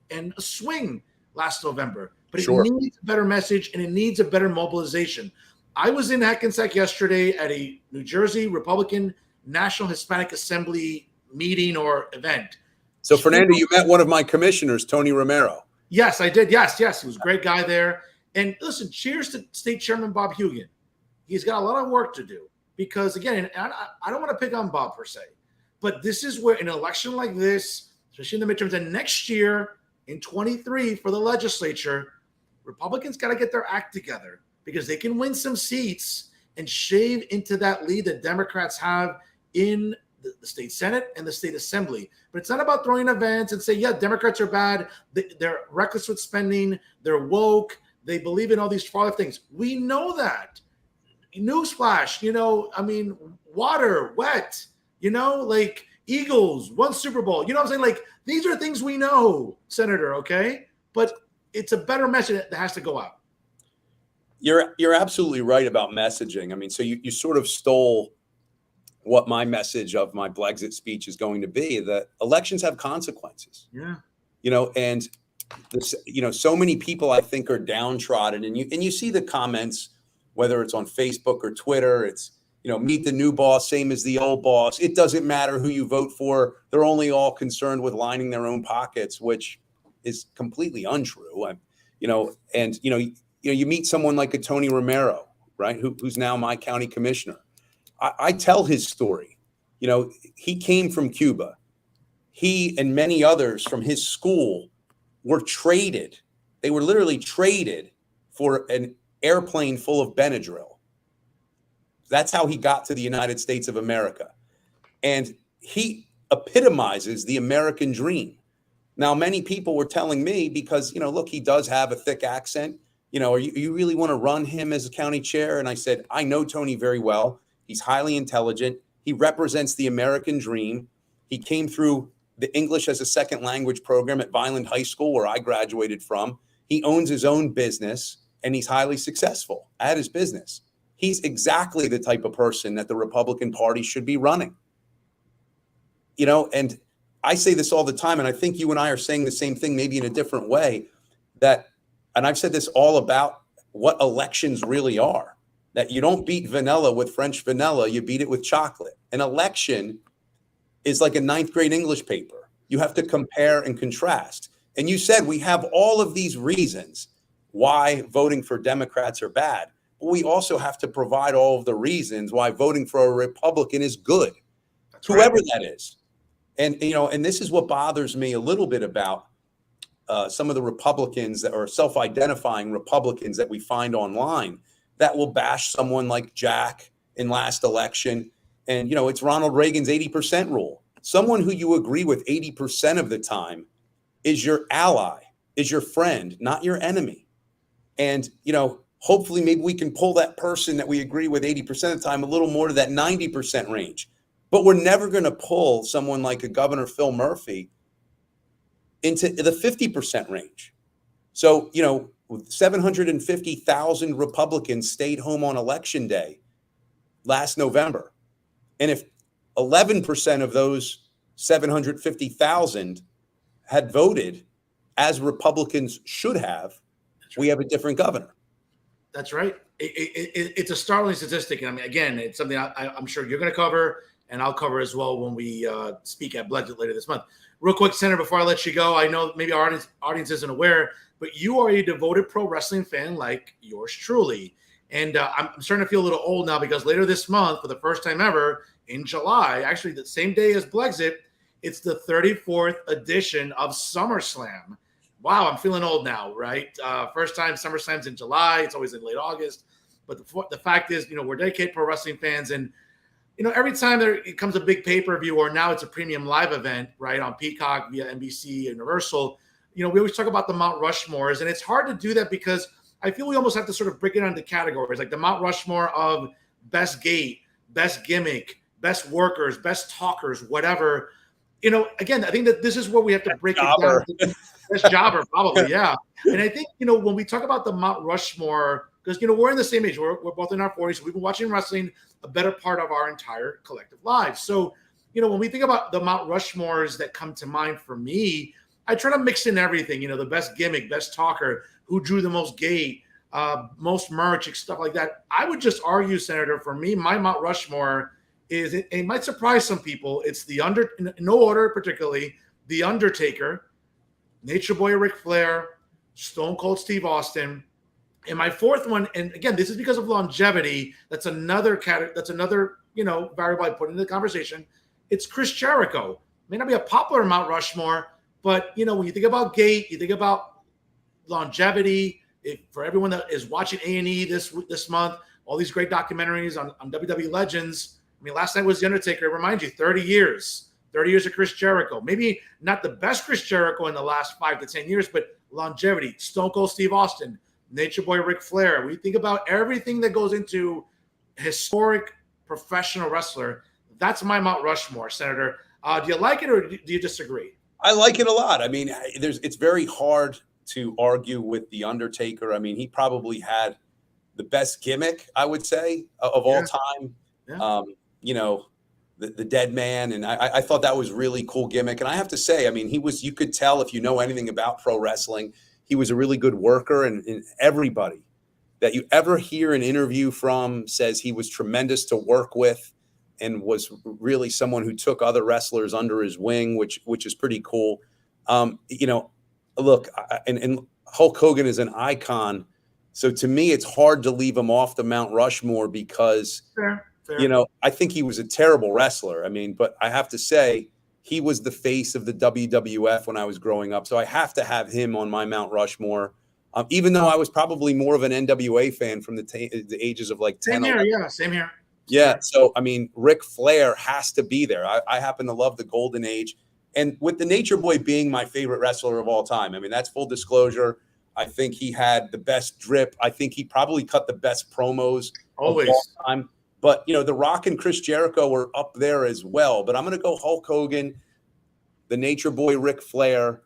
and a swing last November. But it needs a better message and it needs a better mobilization. I was in Hackensack yesterday at a New Jersey Republican National Hispanic Assembly meeting or event. So, Fernando, you met one of my commissioners, Tony Romero. Yes, I did. Yes. He was a great guy there. And listen, cheers to State Chairman Bob Hugan. He's got a lot of work to do because, again, I don't want to pick on Bob per se, but this is where an election like this, especially in the midterms, and next year in 23 for the legislature, Republicans got to get their act together because they can win some seats and shave into that lead that Democrats have in the state Senate and the state Assembly. But it's not about throwing events and say, yeah, Democrats are bad. They're reckless with spending. They're woke. They believe in all these far left things. We know that. Newsflash, water, wet, like Eagles, won Super Bowl. You know what I'm saying? Like, these are things we know, Senator, okay? But it's a better message that has to go out. You're absolutely right about messaging. I mean, so you sort of stole what my message of my Brexit speech is going to be, that elections have consequences. Yeah. And this, so many people I think are downtrodden, and you see the comments, whether it's on Facebook or Twitter, it's, meet the new boss, same as the old boss. It doesn't matter who you vote for. They're only all concerned with lining their own pockets, which is completely untrue. You meet someone like a Tony Romero, right? Who's now my county commissioner. I tell his story. He came from Cuba. He and many others from his school were traded. They were literally traded for an airplane full of Benadryl. That's how he got to the United States of America. And he epitomizes the American dream. Now, many people were telling me because, look, he does have a thick accent. You really want to run him as a county chair? And I said, I know Tony very well. He's highly intelligent. He represents the American dream. He came through the English as a second language program at Vineland High School, where I graduated from. He owns his own business, and he's highly successful at his business. He's exactly the type of person that the Republican Party should be running. And I say this all the time, and I think you and I are saying the same thing, maybe in a different way, and I've said this all about what elections really are, that you don't beat vanilla with French vanilla, you beat it with chocolate. An election is like a 9th grade English paper. You have to compare and contrast. And you said we have all of these reasons why voting for Democrats are bad. But we also have to provide all of the reasons why voting for a Republican is good, whoever that is. And, and this is what bothers me a little bit about some of the Republicans that are self-identifying Republicans that we find online that will bash someone like Jack in last election. And, it's Ronald Reagan's 80% rule. Someone who you agree with 80% of the time is your ally, is your friend, not your enemy. And, hopefully maybe we can pull that person that we agree with 80% of the time a little more to that 90% range. But we're never going to pull someone like a Governor Phil Murphy into the 50% range. So, 750,000 Republicans stayed home on election day last November. And if 11% of those 750,000 had voted as Republicans should have, we have a different governor. That's right. It's a startling statistic. And again, it's something I'm sure you're going to cover and I'll cover as well when we speak at Brexit later this month. Real quick, Senator, before I let you go, I know maybe our audience isn't aware, but you are a devoted pro wrestling fan like yours truly. And I'm starting to feel a little old now because later this month, for the first time ever, in July, actually the same day as Brexit, it's the 34th edition of SummerSlam. Wow, I'm feeling old now, right? First time SummerSlam's in July. It's always in late August. But the fact is, we're dedicated pro wrestling fans. And, every time it comes a big pay-per-view or now it's a premium live event, right, on Peacock via NBC, Universal, we always talk about the Mount Rushmores. And it's hard to do that because I feel we almost have to sort of break it into categories, like the Mount Rushmore of best gate, best gimmick, best workers, best talkers, whatever. Again, I think that this is where we have to break it down. Best jobber, probably, yeah. And I think, when we talk about the Mount Rushmore, because, we're in the same age. We're both in our 40s. So we've been watching wrestling a better part of our entire collective lives. So, when we think about the Mount Rushmores that come to mind for me, I try to mix in everything, the best gimmick, best talker, who drew the most gate, most merch, stuff like that. I would just argue, Senator, for me, my Mount Rushmore is, it might surprise some people. It's in no order particularly, The Undertaker, Nature Boy Ric Flair, Stone Cold Steve Austin. And my fourth one, and again, this is because of longevity. That's another variable I put into the conversation. It's Chris Jericho. May not be a popular Mount Rushmore, but when you think about gate, you think about longevity. For everyone that is watching A&E this month, all these great documentaries on WWE legends. I mean, last night was The Undertaker. Remind you, 30 years of Chris Jericho. Maybe not the best Chris Jericho in the last 5 to 10 years, but longevity. Stone Cold Steve Austin, Nature Boy Ric Flair. We think about everything that goes into historic professional wrestler. That's my Mount Rushmore, Senator. Do you like it or do you disagree? I like it a lot. I mean, it's very hard to argue with The Undertaker. I mean, he probably had the best gimmick, I would say, of all time. Yeah. The dead man. And I thought that was really cool gimmick. And I have to say, I mean, you could tell if you know anything about pro wrestling, he was a really good worker. And everybody that you ever hear an interview from says he was tremendous to work with and was really someone who took other wrestlers under his wing, which is pretty cool. Look, and Hulk Hogan is an icon. So to me, it's hard to leave him off the Mount Rushmore because, Fair. I think he was a terrible wrestler. I mean, but I have to say he was the face of the WWF when I was growing up. So I have to have him on my Mount Rushmore, even though I was probably more of an NWA fan from the ages of like 10. Same here, yeah, same here. Yeah. So, I mean, Ric Flair has to be there. I happen to love the golden age. And with the Nature Boy being my favorite wrestler of all time, I mean, that's full disclosure. I think he had the best drip. I think he probably cut the best promos always. Of all time. But, The Rock and Chris Jericho were up there as well. But I'm going to go Hulk Hogan, the Nature Boy Ric Flair.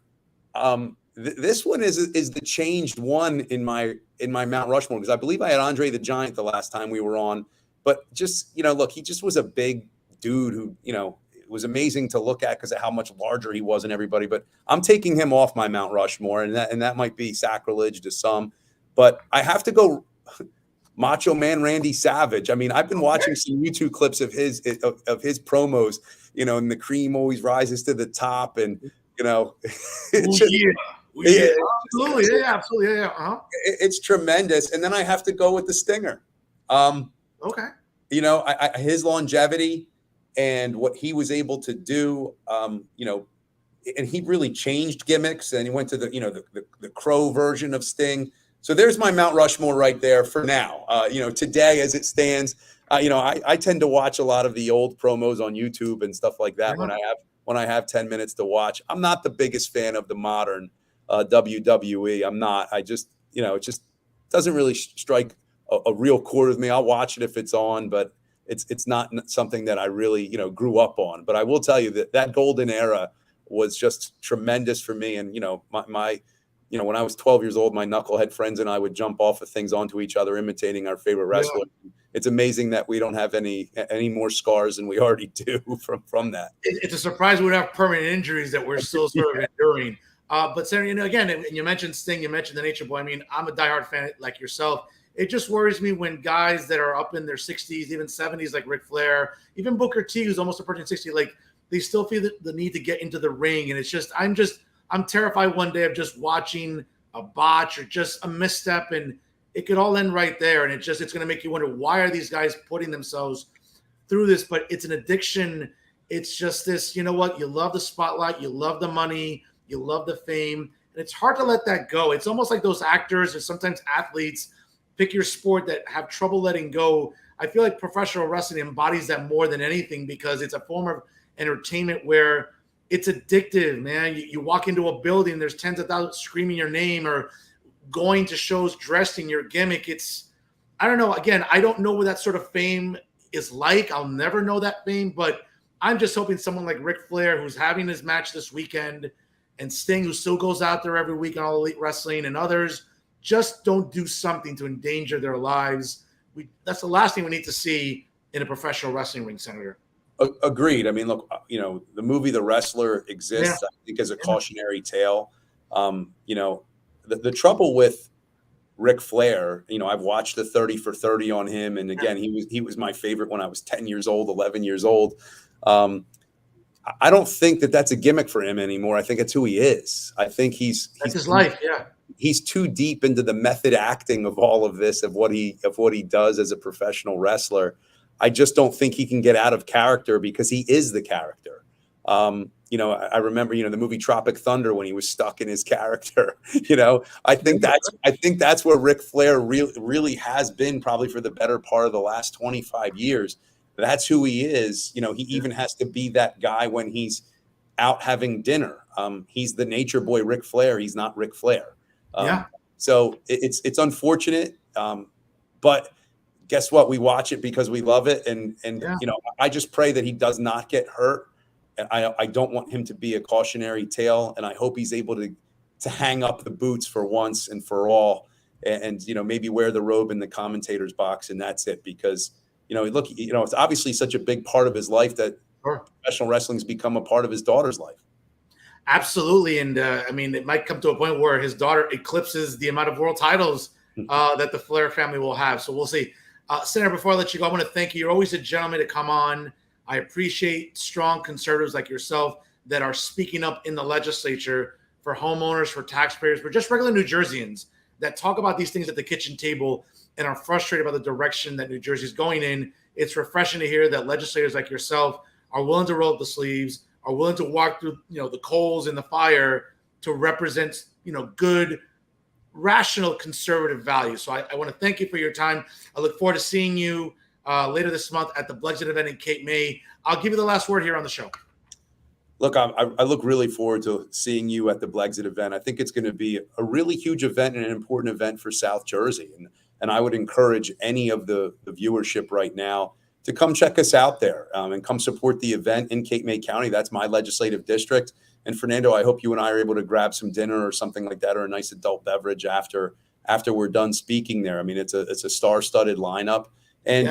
This one is the changed one in my Mount Rushmore because I believe I had Andre the Giant the last time we were on. But just, look, he just was a big dude who, it was amazing to look at because of how much larger he was than everybody. But I'm taking him off my Mount Rushmore, and that might be sacrilege to some. But I have to go Macho Man Randy Savage. I mean, I've been watching some YouTube clips of his promos, and the cream always rises to the top, and Absolutely, yeah. Uh-huh. It's tremendous. And then I have to go with the Stinger. Okay. His longevity and what he was able to do, and he really changed gimmicks, and he went to the Crow version of Sting. So there's my Mount Rushmore right there for now. Today as it stands, I tend to watch a lot of the old promos on YouTube and stuff like that when I have 10 minutes to watch. I'm not the biggest fan of the modern WWE. I'm not. I just, it just doesn't really strike a real chord with me. I'll watch it if it's on, but it's not something that I really, grew up on. But I will tell you that golden era was just tremendous for me. And, my when I was 12 years old, my knucklehead friends and I would jump off of things onto each other, imitating our favorite wrestler. Yeah. It's amazing that we don't have any more scars than we already do from that. It's a surprise we don't have permanent injuries that we're still sort of enduring. But Senator, again, and you mentioned Sting, you mentioned the Nature Boy. I mean, I'm a diehard fan like yourself. It just worries me when guys that are up in their 60s, even 70s, like Ric Flair, even Booker T, who's almost approaching 60, like they still feel the need to get into the ring. And it's just, I'm terrified one day of just watching a botch or just a misstep, and it could all end right there. And it's going to make you wonder, why are these guys putting themselves through this? But it's an addiction. It's just this, you love the spotlight, you love the money, you love the fame, and it's hard to let that go. It's almost like those actors or sometimes athletes, pick your sport, that have trouble letting go. I feel like professional wrestling embodies that more than anything because it's a form of entertainment where it's addictive, man. You walk into a building, there's tens of thousands screaming your name or going to shows dressed in your gimmick. I don't know. Again, I don't know what that sort of fame is like. I'll never know that fame, but I'm just hoping someone like Ric Flair, who's having his match this weekend, and Sting, who still goes out there every week on All Elite Wrestling, and others, just don't do something to endanger their lives. That's the last thing we need to see in a professional wrestling ring, Senator. Agreed. I mean, look, the movie The Wrestler exists, I think, as a cautionary tale. The trouble with Ric Flair, I've watched the 30 for 30 on him. And again, he was my favorite when I was 10 years old, 11 years old. I don't think that that's a gimmick for him anymore. I think it's who he is. I think he's his life. Yeah. He's too deep into the method acting of all of this, of what he does as a professional wrestler. I just don't think he can get out of character because he is the character. I remember, the movie Tropic Thunder when he was stuck in his character. I think that's where Ric Flair really has been probably for the better part of the last 25 years. That's who he is. He even has to be that guy when he's out having dinner. He's the nature boy Ric Flair. He's not Ric Flair. So it's unfortunate, but guess what? We watch it because we love it, and I just pray that he does not get hurt. And I don't want him to be a cautionary tale, and I hope he's able to hang up the boots for once and for all, and maybe wear the robe in the commentator's box, and that's it. Because look, it's obviously such a big part of his life that professional wrestling's become a part of his daughter's life. Absolutely. And it might come to a point where his daughter eclipses the amount of world titles that the Flair family will have. So we'll see. Senator, before I let you go, I want to thank you. You're always a gentleman to come on. I appreciate strong conservatives like yourself that are speaking up in the legislature for homeowners, for taxpayers, for just regular New Jerseyans that talk about these things at the kitchen table and are frustrated by the direction that New Jersey is going in. It's refreshing to hear that legislators like yourself are willing to roll up the sleeves, are willing to walk through, the coals in the fire to represent, good, rational conservative values. So I want to thank you for your time. I look forward to seeing you later this month at the Brexit event in Cape May. I'll give you the last word here on the show. Look, I look really forward to seeing you at the Brexit event. I think it's going to be a really huge event and an important event for South Jersey. And I would encourage any of the viewership right now to come check us out there and come support the event in Cape May County. That's my legislative district. And Fernando, I hope you and I are able to grab some dinner or something like that, or a nice adult beverage after we're done speaking there. I mean, it's a star-studded lineup. And,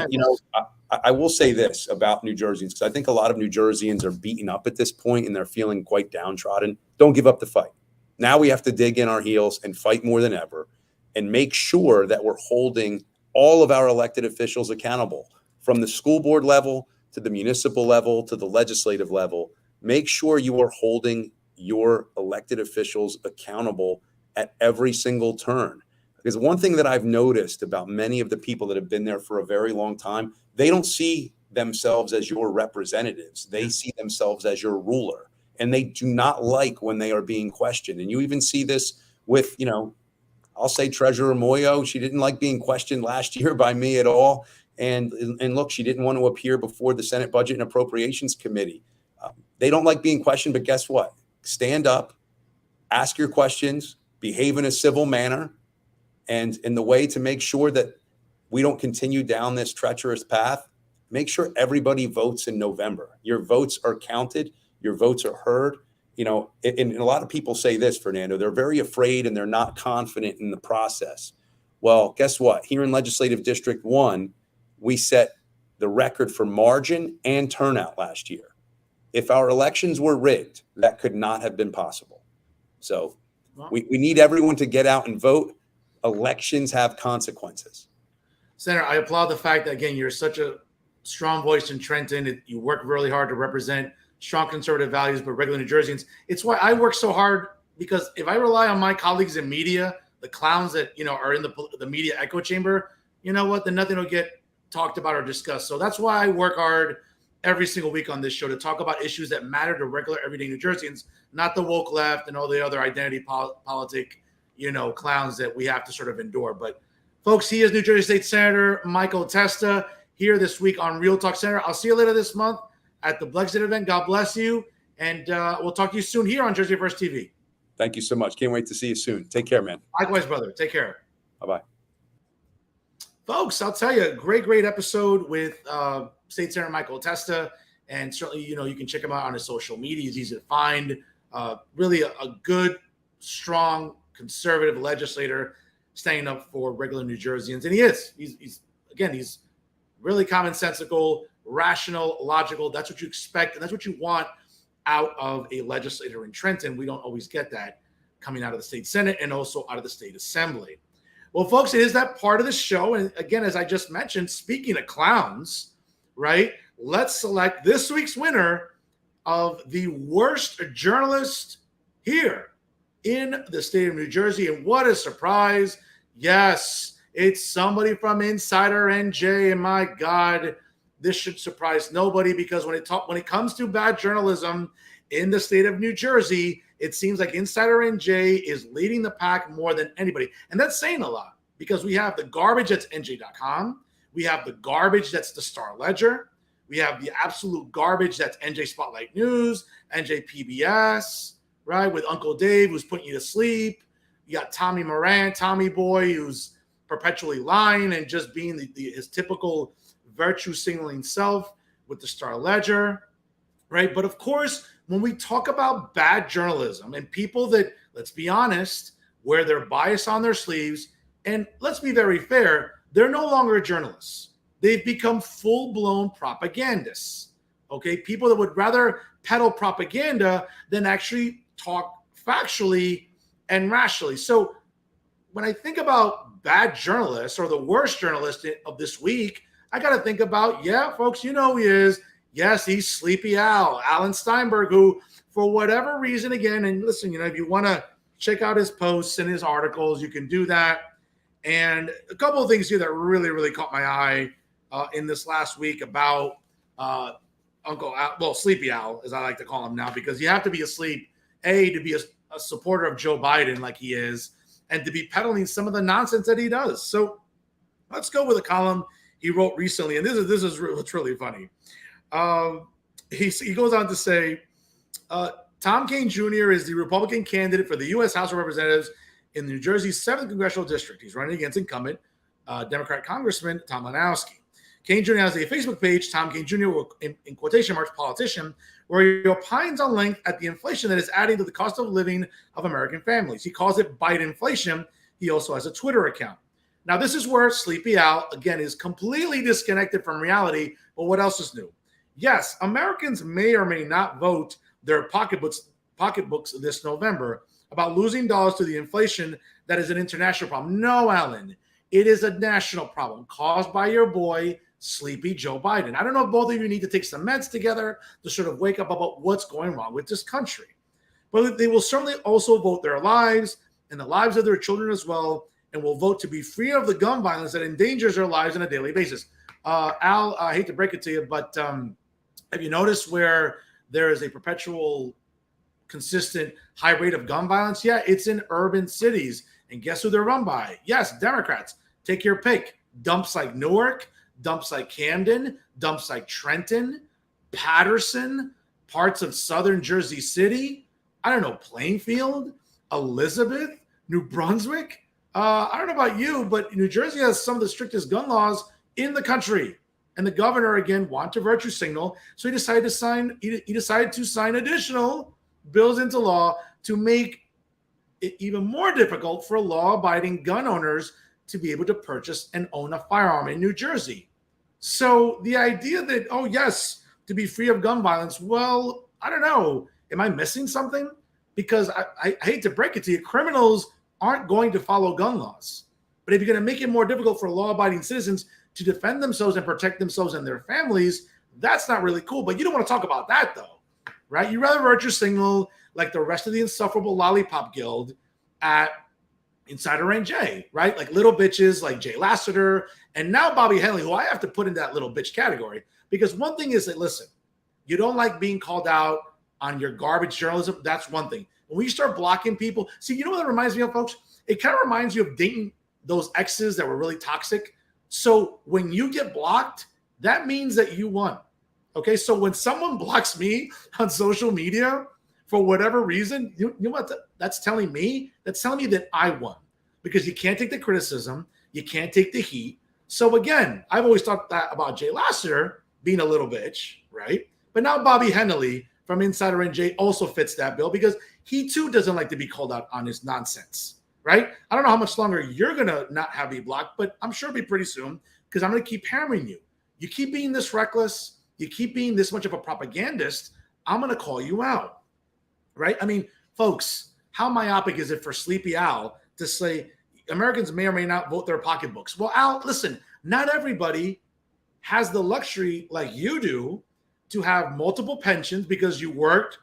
I will say this about New Jerseyans, because I think a lot of New Jerseyans are beaten up at this point and they're feeling quite downtrodden. Don't give up the fight. Now we have to dig in our heels and fight more than ever and make sure that we're holding all of our elected officials accountable, from the school board level to the municipal level to the legislative level. Make sure you are holding your elected officials accountable at every single turn. Because one thing that I've noticed about many of the people that have been there for a very long time, they don't see themselves as your representatives. They see themselves as your ruler. And they do not like when they are being questioned. And you even see this with, I'll say Treasurer Moyo. She didn't like being questioned last year by me at all. And look, she didn't want to appear before the Senate Budget and Appropriations Committee. They don't like being questioned, but guess what? Stand up, ask your questions, behave in a civil manner. And in the way to make sure that we don't continue down this treacherous path, make sure everybody votes in November. Your votes are counted. Your votes are heard. And a lot of people say this, Fernando, they're very afraid and they're not confident in the process. Well, guess what? Here in Legislative District 1, we set the record for margin and turnout last year. If our elections were rigged, that could not have been possible. So we need everyone to get out and vote. Elections have consequences. Senator, I applaud the fact that, again, you're such a strong voice in Trenton. You work really hard to represent strong conservative values, but regular New Jerseyans. It's why I work so hard, because if I rely on my colleagues in media, the clowns that, are in the media echo chamber, you know what, then nothing will get talked about or discussed. So that's why I work hard every single week on this show to talk about issues that matter to regular everyday New Jerseyans, not the woke left and all the other identity politic, clowns that we have to sort of endure. But folks, he is New Jersey State Senator Michael Testa here this week on Real Talk Senator. I'll see you later this month at the Brexit event. God bless you. And we'll talk to you soon here on Jersey First TV. Thank you so much. Can't wait to see you soon. Take care, man. Likewise, brother. Take care. Bye-bye. Folks, I'll tell you, great episode with State Senator Michael Testa. And certainly, you can check him out on his social media. He's easy to find. Really a good, strong, conservative legislator standing up for regular New Jerseyans. And he is. He's really commonsensical, rational, logical. That's what you expect, and that's what you want out of a legislator in Trenton. We don't always get that coming out of the state Senate and also out of the state Assembly. Well, folks, it is that part of the show. And again, as I just mentioned, speaking of clowns, right? Let's select this week's winner of the worst journalist here in the state of New Jersey. And what a surprise. Yes, it's somebody from Insider NJ. And my God, this should surprise nobody, because when it comes to bad journalism in the state of New Jersey, it seems like Insider NJ is leading the pack more than anybody. And that's saying a lot, because we have the garbage that's NJ.com. We have the garbage that's the Star Ledger. We have the absolute garbage that's NJ Spotlight News, NJ PBS, right, with Uncle Dave, who's putting you to sleep. You got Tommy Moran, Tommy Boy, who's perpetually lying and just being his typical virtue signaling self with the Star Ledger, right? But of course, when we talk about bad journalism and people that, let's be honest, wear their bias on their sleeves, and let's be very fair, they're no longer journalists. They've become full-blown propagandists, okay? People that would rather peddle propaganda than actually talk factually and rationally. So when I think about bad journalists or the worst journalist of this week, I got to think about, yeah, folks, you know who he is. Yes, he's Sleepy Al, Alan Steinberg, who, for whatever reason, again, and listen, if you want to check out his posts and his articles, you can do that. And a couple of things here that really caught my eye in this last week about Uncle Al, well, Sleepy Al, as I like to call him now, because you have to be asleep, to be a supporter of Joe Biden like he is, and to be peddling some of the nonsense that he does. So let's go with a column he wrote recently, and this is what's really funny. He goes on to say, Tom Kean Jr. is the Republican candidate for the U.S. House of Representatives in New Jersey's 7th Congressional District. He's running against incumbent Democrat Congressman Tom Lanowski. Kean Jr. has a Facebook page, Tom Kean Jr., in quotation marks, politician, where he opines on length at the inflation that is adding to the cost of living of American families. He calls it Bidenflation. He also has a Twitter account. Now, this is where Sleepy Al, again, is completely disconnected from reality. But what else is new? Yes, Americans may or may not vote their pocketbooks this November about losing dollars to the inflation that is an international problem. No, Alan, it is a national problem caused by your boy, Sleepy Joe Biden. I don't know if both of you need to take some meds together to sort of wake up about what's going wrong with this country. But they will certainly also vote their lives and the lives of their children as well, and will vote to be free of the gun violence that endangers their lives on a daily basis. Al, I hate to break it to you, but have you noticed where there is a perpetual, consistent high rate of gun violence? Yeah, it's in urban cities. And guess who they're run by? Yes, Democrats. Take your pick. Dumps like Newark, dumps like Camden, dumps like Trenton, Patterson, parts of southern Jersey City, I don't know, Plainfield, Elizabeth, New Brunswick. I don't know about you, but New Jersey has some of the strictest gun laws in the country. And the governor, again, wanted to virtue signal. So he decided to sign additional bills into law to make it even more difficult for law-abiding gun owners to be able to purchase and own a firearm in New Jersey. So the idea that, oh, yes, to be free of gun violence, well, I don't know. Am I missing something? Because I hate to break it to you, criminals aren't going to follow gun laws. But if you're going to make it more difficult for law-abiding citizens to defend themselves and protect themselves and their families, that's not really cool. But you don't want to talk about that, though, right? You rather virtue signal like the rest of the insufferable lollipop guild at Insider NJ, right? Like little bitches like Jay Lassiter and now Bobby Henley, who I have to put in that little bitch category. Because one thing is that, listen, you don't like being called out on your garbage journalism. That's one thing. When you start blocking people, see, you know what that reminds me of, folks? It kind of reminds you of dating those exes that were really toxic. So when you get blocked, that means that you won. Okay, so when someone blocks me on social media for whatever reason, you know what that's telling me? That's telling me that I won, because you can't take the criticism, you can't take the heat. So again, I've always thought that about Jay Lasseter being a little bitch, right? But now Bobby Hennelly from Insider NJ also fits that bill, because he too doesn't like to be called out on his nonsense, right? I don't know how much longer you're going to not have me blocked, but I'm sure it'll be pretty soon, because I'm going to keep hammering you. You keep being this reckless, you keep being this much of a propagandist, I'm going to call you out, right? I mean, folks, how myopic is it for Sleepy Al to say Americans may or may not vote their pocketbooks? Well, Al, listen, not everybody has the luxury like you do to have multiple pensions, because you worked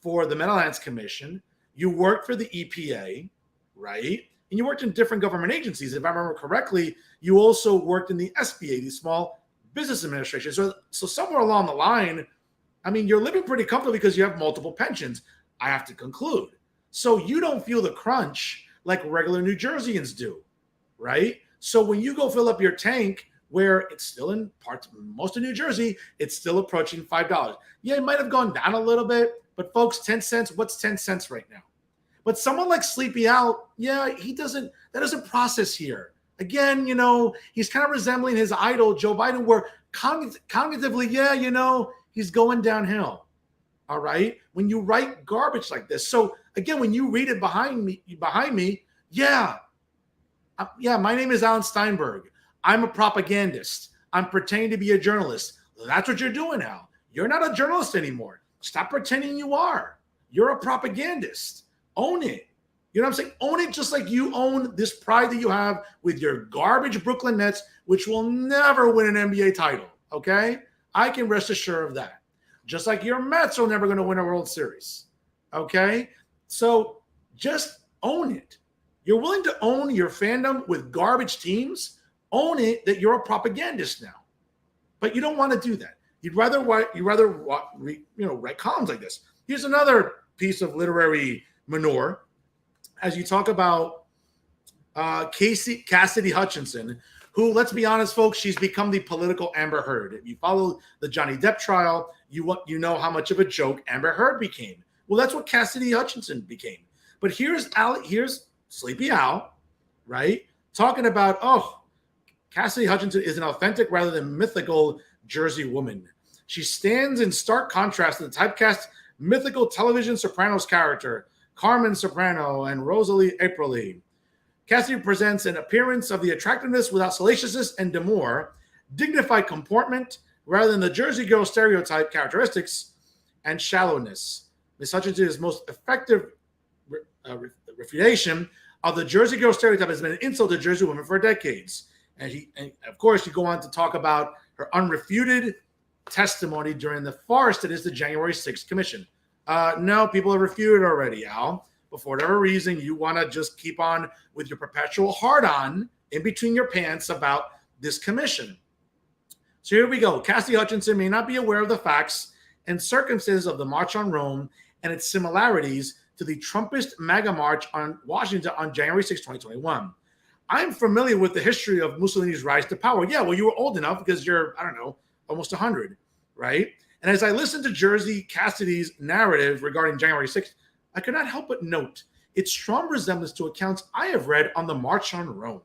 for the Meadowlands Commission, you worked for the EPA, right? And you worked in different government agencies. If I remember correctly, you also worked in the SBA, the Small Business Administration. So somewhere along the line, I mean, you're living pretty comfortably because you have multiple pensions, I have to conclude. So you don't feel the crunch like regular New Jerseyans do, right? So when you go fill up your tank, where it's still in parts, most of New Jersey, it's still approaching $5. Yeah, it might have gone down a little bit, but folks, 10 cents, what's 10 cents right now? But someone like Sleepy Al, yeah, that doesn't process here. Again, he's kind of resembling his idol, Joe Biden, where cognitively, yeah, he's going downhill. All right. When you write garbage like this. So again, when you read it behind me, yeah, my name is Alan Steinberg. I'm a propagandist. I'm pretending to be a journalist. That's what you're doing now. You're not a journalist anymore. Stop pretending you are. You're a propagandist. Own it. You know what I'm saying? Own it, just like you own this pride that you have with your garbage Brooklyn Nets, which will never win an NBA title. Okay? I can rest assured of that. Just like your Mets are never going to win a World Series. Okay? So just own it. You're willing to own your fandom with garbage teams? Own it that you're a propagandist now. But you don't want to do that. You'd rather write columns like this. Here's another piece of literary manure. As you talk about Cassidy Hutchinson, who, let's be honest, folks, she's become the political Amber Heard. If you follow the Johnny Depp trial, you know how much of a joke Amber Heard became. Well, that's what Cassidy Hutchinson became. But here's Sleepy Al, right, talking about, Cassidy Hutchinson is an authentic rather than mythical Jersey woman. She stands in stark contrast to the typecast mythical television Sopranos character, Carmen Soprano and Rosalie Aprili. Cassidy presents an appearance of the attractiveness without salaciousness and demure, dignified comportment rather than the Jersey girl stereotype characteristics and shallowness. Ms. Hutchinson's most effective refutation of the Jersey girl stereotype has been an insult to Jersey women for decades. And of course, you go on to talk about her unrefuted testimony during the farce that is the January 6th commission. No, people have refuted already, Al. But for whatever reason, you want to just keep on with your perpetual hard-on in between your pants about this commission. So here we go. Cassidy Hutchinson may not be aware of the facts and circumstances of the March on Rome and its similarities to the Trumpist MAGA March on Washington on January 6, 2021. I'm familiar with the history of Mussolini's rise to power. Yeah, well, you were old enough because you're, almost 100, right? And as I listened to Jersey Cassidy's narrative regarding January 6th, I could not help but note its strong resemblance to accounts I have read on the March on Rome.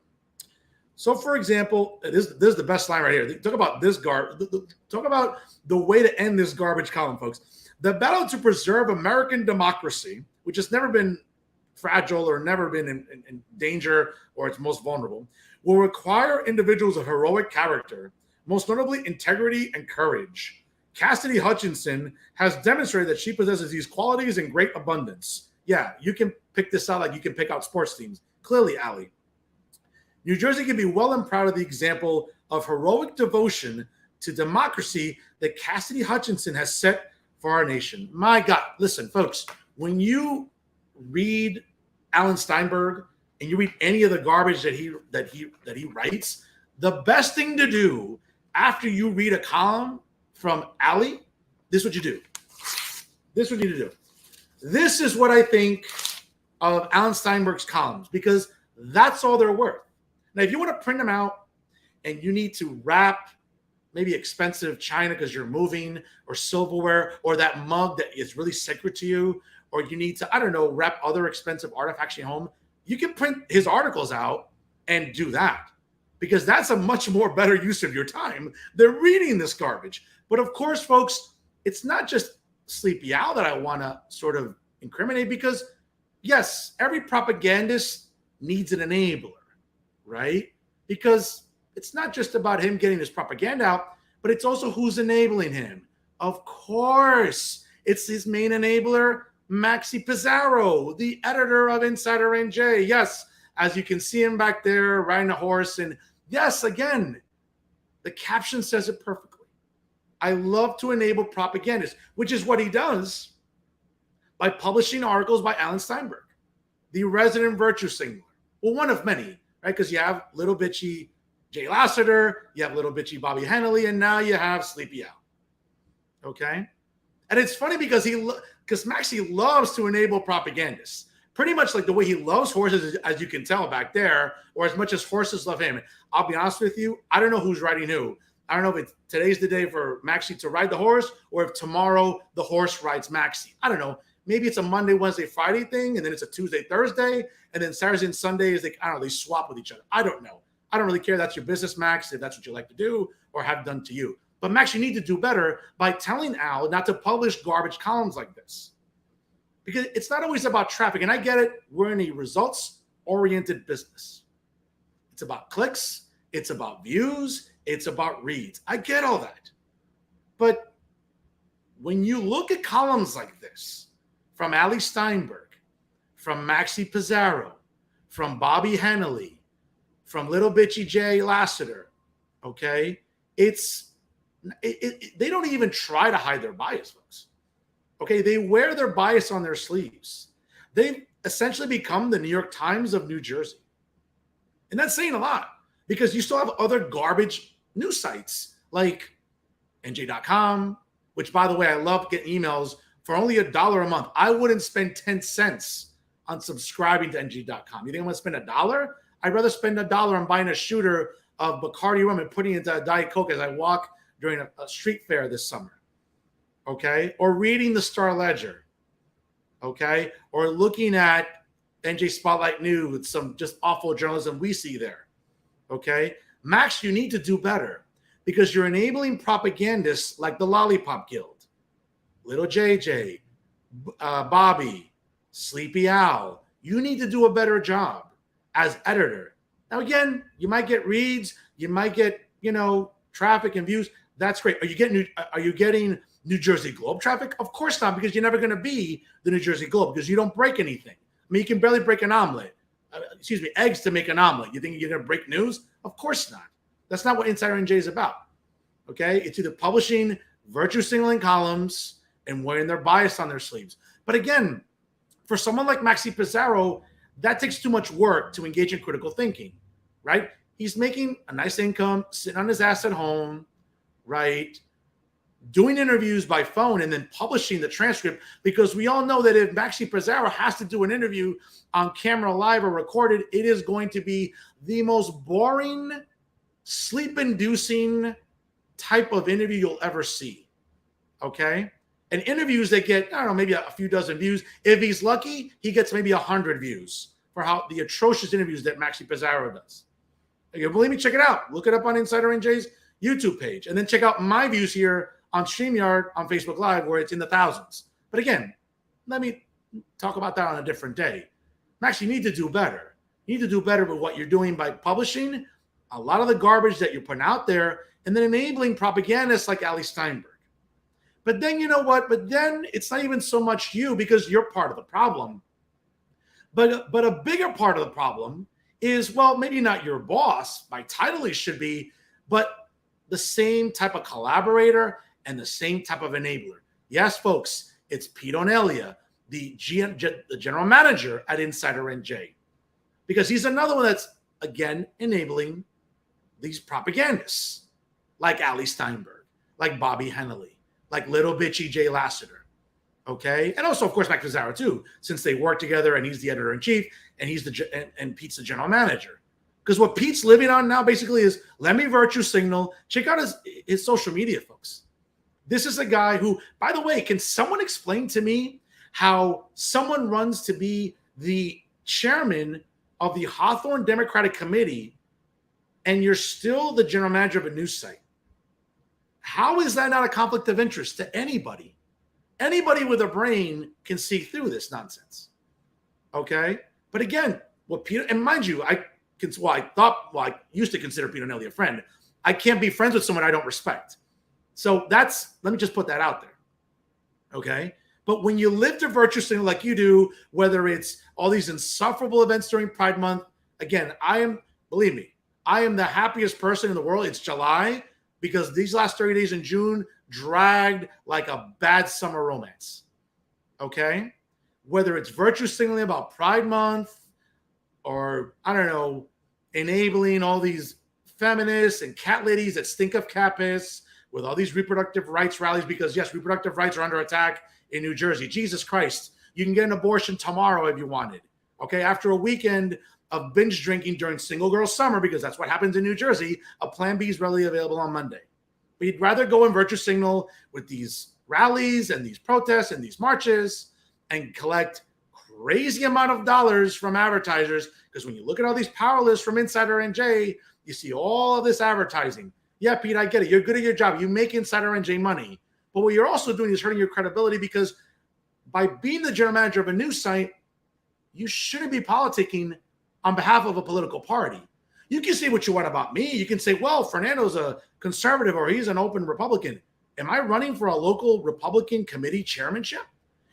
So, for example, this is the best line right here. Talk about this talk about the way to end this garbage column, folks. The battle to preserve American democracy, which has never been fragile or never been in danger or its most vulnerable, will require individuals of heroic character, most notably integrity and courage. Cassidy Hutchinson has demonstrated that she possesses these qualities in great abundance. Yeah, you can pick this out like you can pick out sports teams. Clearly, Allie. New Jersey can be well and proud of the example of heroic devotion to democracy that Cassidy Hutchinson has set for our nation. My God, listen, folks, when you read Alan Steinberg and you read any of the garbage that he writes, the best thing to do after you read a column from Allie, this is what you do. This is what you need to do. This is what I think of Alan Steinberg's columns, because that's all they're worth. Now, if you want to print them out and you need to wrap maybe expensive china because you're moving, or silverware, or that mug that is really sacred to you, or you need to, I don't know, rep other expensive artifacts in your home, you can print his articles out and do that, because that's a much more better use of your time than reading this garbage. But of course, folks, it's not just Sleepy Al that I want to sort of incriminate, because yes, every propagandist needs an enabler, right? Because it's not just about him getting his propaganda out, but it's also who's enabling him. Of course, it's his main enabler, Maxi Pizarro, the editor of Insider NJ. Yes, as you can see him back there riding a horse. And yes, again, the caption says it perfectly. I love to enable propagandists, which is what he does by publishing articles by Alan Steinberg, the resident virtue signaler. Well, one of many, right? Because you have little bitchy Jay Lassiter, you have little bitchy Bobby Hennelly, and now you have Sleepy Al. Okay? And it's funny because Maxi loves to enable propagandists. Pretty much like the way he loves horses, as you can tell back there, or as much as horses love him. I'll be honest with you, I don't know who's riding who. I don't know if today's the day for Maxi to ride the horse, or if tomorrow the horse rides Maxi. I don't know. Maybe it's a Monday, Wednesday, Friday thing, and then it's a Tuesday, Thursday, and then Saturday and Sunday is I don't know, they swap with each other. I don't know. I don't really care. That's your business, Max, if that's what you like to do or have done to you. But Max, you need to do better by telling Al not to publish garbage columns like this. Because it's not always about traffic. And I get it. We're in a results-oriented business. It's about clicks. It's about views. It's about reads. I get all that. But when you look at columns like this from Ali Steinberg, from Maxi Pizarro, from Bobby Hennelly, from little bitchy Jay Lassiter, okay, they don't even try to hide their bias, folks. Okay, they wear their bias on their sleeves. They've essentially become the New York Times of New Jersey. And that's saying a lot, because you still have other garbage news sites like NJ.com, which, by the way, I love getting emails for only $1 a month. I wouldn't spend 10 cents on subscribing to NJ.com. You think I'm going to spend $1? I'd rather spend $1 on buying a shooter of Bacardi rum and putting it into a Diet Coke as I walk during a street fair this summer. Okay? Or reading the Star Ledger. Okay? Or looking at NJ Spotlight News with some just awful journalism we see there. Okay? Max, you need to do better, because you're enabling propagandists like the Lollipop Guild, Little JJ, Bobby, Sleepy Al. You need to do a better job as editor. Now, again, you might get reads, you might get, traffic and views. That's great. Are you getting New Jersey Globe traffic? Of course not, because you're never going to be the New Jersey Globe, because you don't break anything. I mean, you can barely break an omelet. Eggs to make an omelet. You think you're going to break news? Of course not. That's not what Insider NJ is about. Okay? It's either publishing virtue signaling columns and wearing their bias on their sleeves. But again, for someone like Maxi Pizarro, that takes too much work to engage in critical thinking, right? He's making a nice income, sitting on his ass at home, right? Doing interviews by phone and then publishing the transcript, because we all know that if Maxi Pizarro has to do an interview on camera, live or recorded, it is going to be the most boring, sleep-inducing type of interview you'll ever see, okay? And interviews that get, I don't know, maybe a few dozen views. If he's lucky, he gets maybe 100 views for how the atrocious interviews that Maxi Pizarro does. If you believe me, check it out. Look it up on Insider NJ's YouTube page. And then check out my views here on StreamYard on Facebook Live, where it's in the thousands. But again, let me talk about that on a different day. Max, you need to do better. You need to do better with what you're doing by publishing a lot of the garbage that you're putting out there and then enabling propagandists like Ali Steinberg. But then you know what? But then it's not even so much you, because you're part of the problem. But a bigger part of the problem is, well, maybe not your boss, by title he should be, but the same type of collaborator and the same type of enabler. Yes, folks, it's Pete Onelia, the general manager at Insider NJ, because he's another one that's, again, enabling these propagandists like Ali Steinberg, like Bobby Hennelly, like little bitchy Jay Lassiter, okay? And also, of course, Max Pizarro, too, since they work together and he's the editor-in-chief and and Pete's the general manager. Because what Pete's living on now basically is, let me virtue signal. Check out his social media, folks. This is a guy who, by the way, can someone explain to me how someone runs to be the chairman of the Hawthorne Democratic Committee and you're still the general manager of a news site. How is that not a conflict of interest to anybody? Anybody with a brain can see through this nonsense. Okay? But again, what Peter, and mind you, I used to consider Peter Nelly a friend. I can't be friends with someone I don't respect. So let me just put that out there. Okay? But when you live to virtue signaling like you do, whether it's all these insufferable events during Pride Month, again, believe me, I am the happiest person in the world. It's July because these last 30 days in June dragged like a bad summer romance. Okay? Whether it's virtue signaling about Pride Month or, I don't know, enabling all these feminists and cat ladies that stink of capists with all these reproductive rights rallies because, yes, reproductive rights are under attack in New Jersey. Jesus Christ, you can get an abortion tomorrow if you wanted. Okay, after a weekend of binge drinking during single girl summer, because that's what happens in New Jersey, a Plan B is readily available on Monday. But you'd rather go and virtue signal with these rallies and these protests and these marches and collect crazy amount of dollars from advertisers, because when you look at all these power lists from Insider NJ, you see all of this advertising. Yeah, Pete, I get it. You're good at your job. You make Insider NJ money. But what you're also doing is hurting your credibility because by being the general manager of a news site, you shouldn't be politicking on behalf of a political party. You can say what you want about me. You can say, well, Fernando's a conservative or he's an open Republican. Am I running for a local Republican committee chairmanship?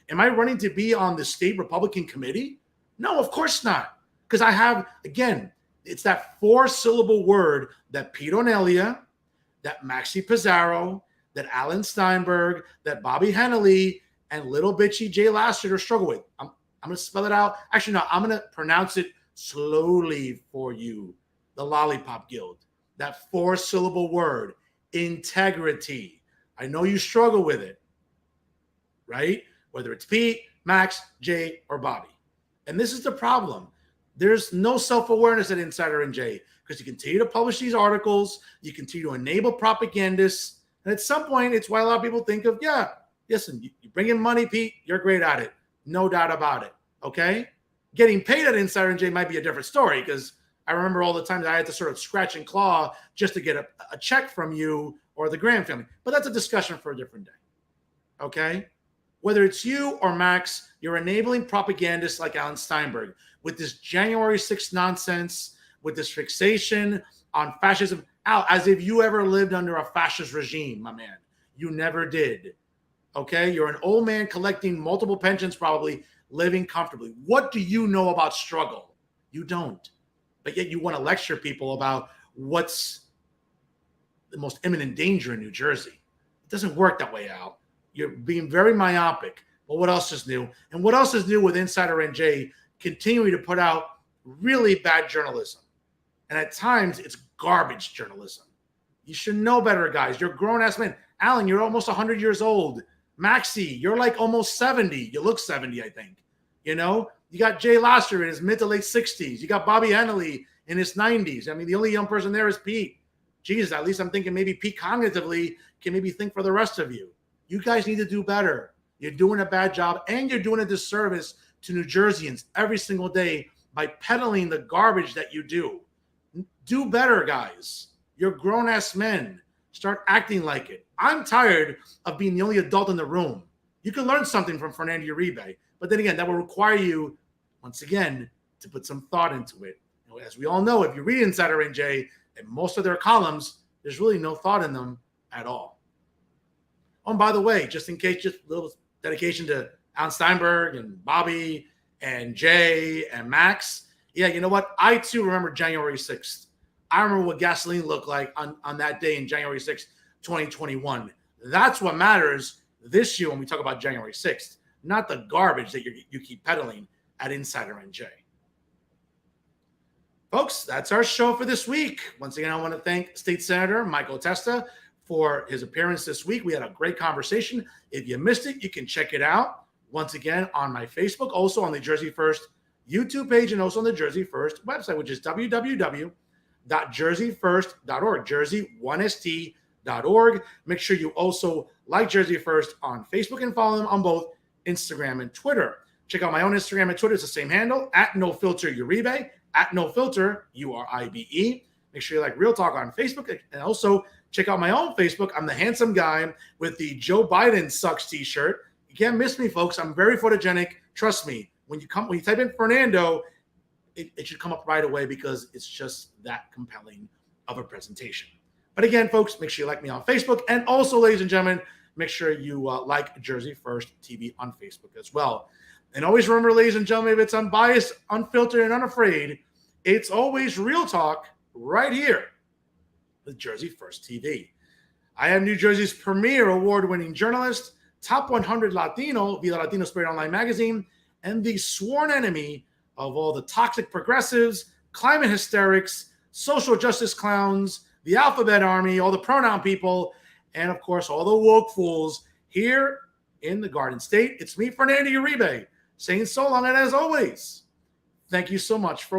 Am I running to be on the state Republican committee? No, of course not. Because I have, again, it's that 4-syllable word that Pete O'Nelia, that Maxi Pizarro, that Alan Steinberg, that Bobby Hennelly, and little bitchy Jay Lassiter struggle with. I'm going to spell it out. Actually, no, I'm going to pronounce it slowly for you. The Lollipop Guild. That 4-syllable word, integrity. I know you struggle with it, right? Whether it's Pete, Max, Jay, or Bobby. And this is the problem. There's no self-awareness at Insider NJ because you continue to publish these articles, you continue to enable propagandists, and at some point, it's why a lot of people think of, yeah, listen, you bring in money, Pete, you're great at it. No doubt about it, okay? Getting paid at Insider NJ might be a different story because I remember all the times I had to sort of scratch and claw just to get a check from you or the Graham family. But that's a discussion for a different day, okay? Whether it's you or Max, you're enabling propagandists like Alan Steinberg with this January 6th nonsense, with this fixation on fascism. Al, as if you ever lived under a fascist regime, my man. You never did. Okay? You're an old man collecting multiple pensions, probably living comfortably. What do you know about struggle? You don't. But yet you want to lecture people about what's the most imminent danger in New Jersey. It doesn't work that way, Al. You're being very myopic. But what else is new? And what else is new with Insider NJ continuing to put out really bad journalism? And at times, it's garbage journalism. You should know better, guys. You're grown-ass men. Alan, you're almost 100 years old. Maxie, you're like almost 70. You look 70, I think. You know? You got Jay Lassiter in his mid to late 60s. You got Bobby Hennelly in his 90s. I mean, the only young person there is Pete. Jesus, at least I'm thinking maybe Pete cognitively can maybe think for the rest of you. You guys need to do better. You're doing a bad job, and you're doing a disservice to New Jerseyans every single day by peddling the garbage that you do. Do better, guys. You're grown-ass men. Start acting like it. I'm tired of being the only adult in the room. You can learn something from Fernando Uribe, but then again, that will require you, once again, to put some thought into it. You know, as we all know, if you read Insider NJ and most of their columns, there's really no thought in them at all. Oh, and by the way, just in case, just a little dedication to Alan Steinberg and Bobby and Jay and Max. Yeah, you know what? I, too, remember January 6th. I remember what gasoline looked like on that day in January 6th, 2021. That's what matters this year when we talk about January 6th, not the garbage that you keep peddling at Insider NJ. Folks, that's our show for this week. Once again, I want to thank State Senator Michael Testa for his appearance this week. We had a great conversation. If you missed it, you can check it out once again on my Facebook, also on the Jersey First YouTube page, and also on the Jersey First website, which is www.jerseyfirst.org, jersey1st.org. Make sure you also like Jersey First on Facebook and follow them on both Instagram, and Twitter. Check out my own Instagram and Twitter. It's the same handle, @NoFilterUribe, @NoFilterUribe. Make sure you like Real Talk on Facebook. And also check out my own Facebook. I'm the handsome guy with the Joe Biden sucks t-shirt. You can't miss me, folks. I'm very photogenic. Trust me. When you type in Fernando, it should come up right away because it's just that compelling of a presentation. But again, folks, make sure you like me on Facebook. And also, ladies and gentlemen, make sure you like Jersey First TV on Facebook as well. And always remember, ladies and gentlemen, if it's unbiased, unfiltered, and unafraid, it's always Real Talk right here with Jersey First TV. I am New Jersey's premier award-winning journalist, top 100 Latino via Latino Spirit Online magazine, and the sworn enemy of all the toxic progressives, climate hysterics, social justice clowns, the alphabet army, all the pronoun people, and of course, all the woke fools here in the Garden State. It's me, Fernando Uribe, saying so long, and as always, thank you so much for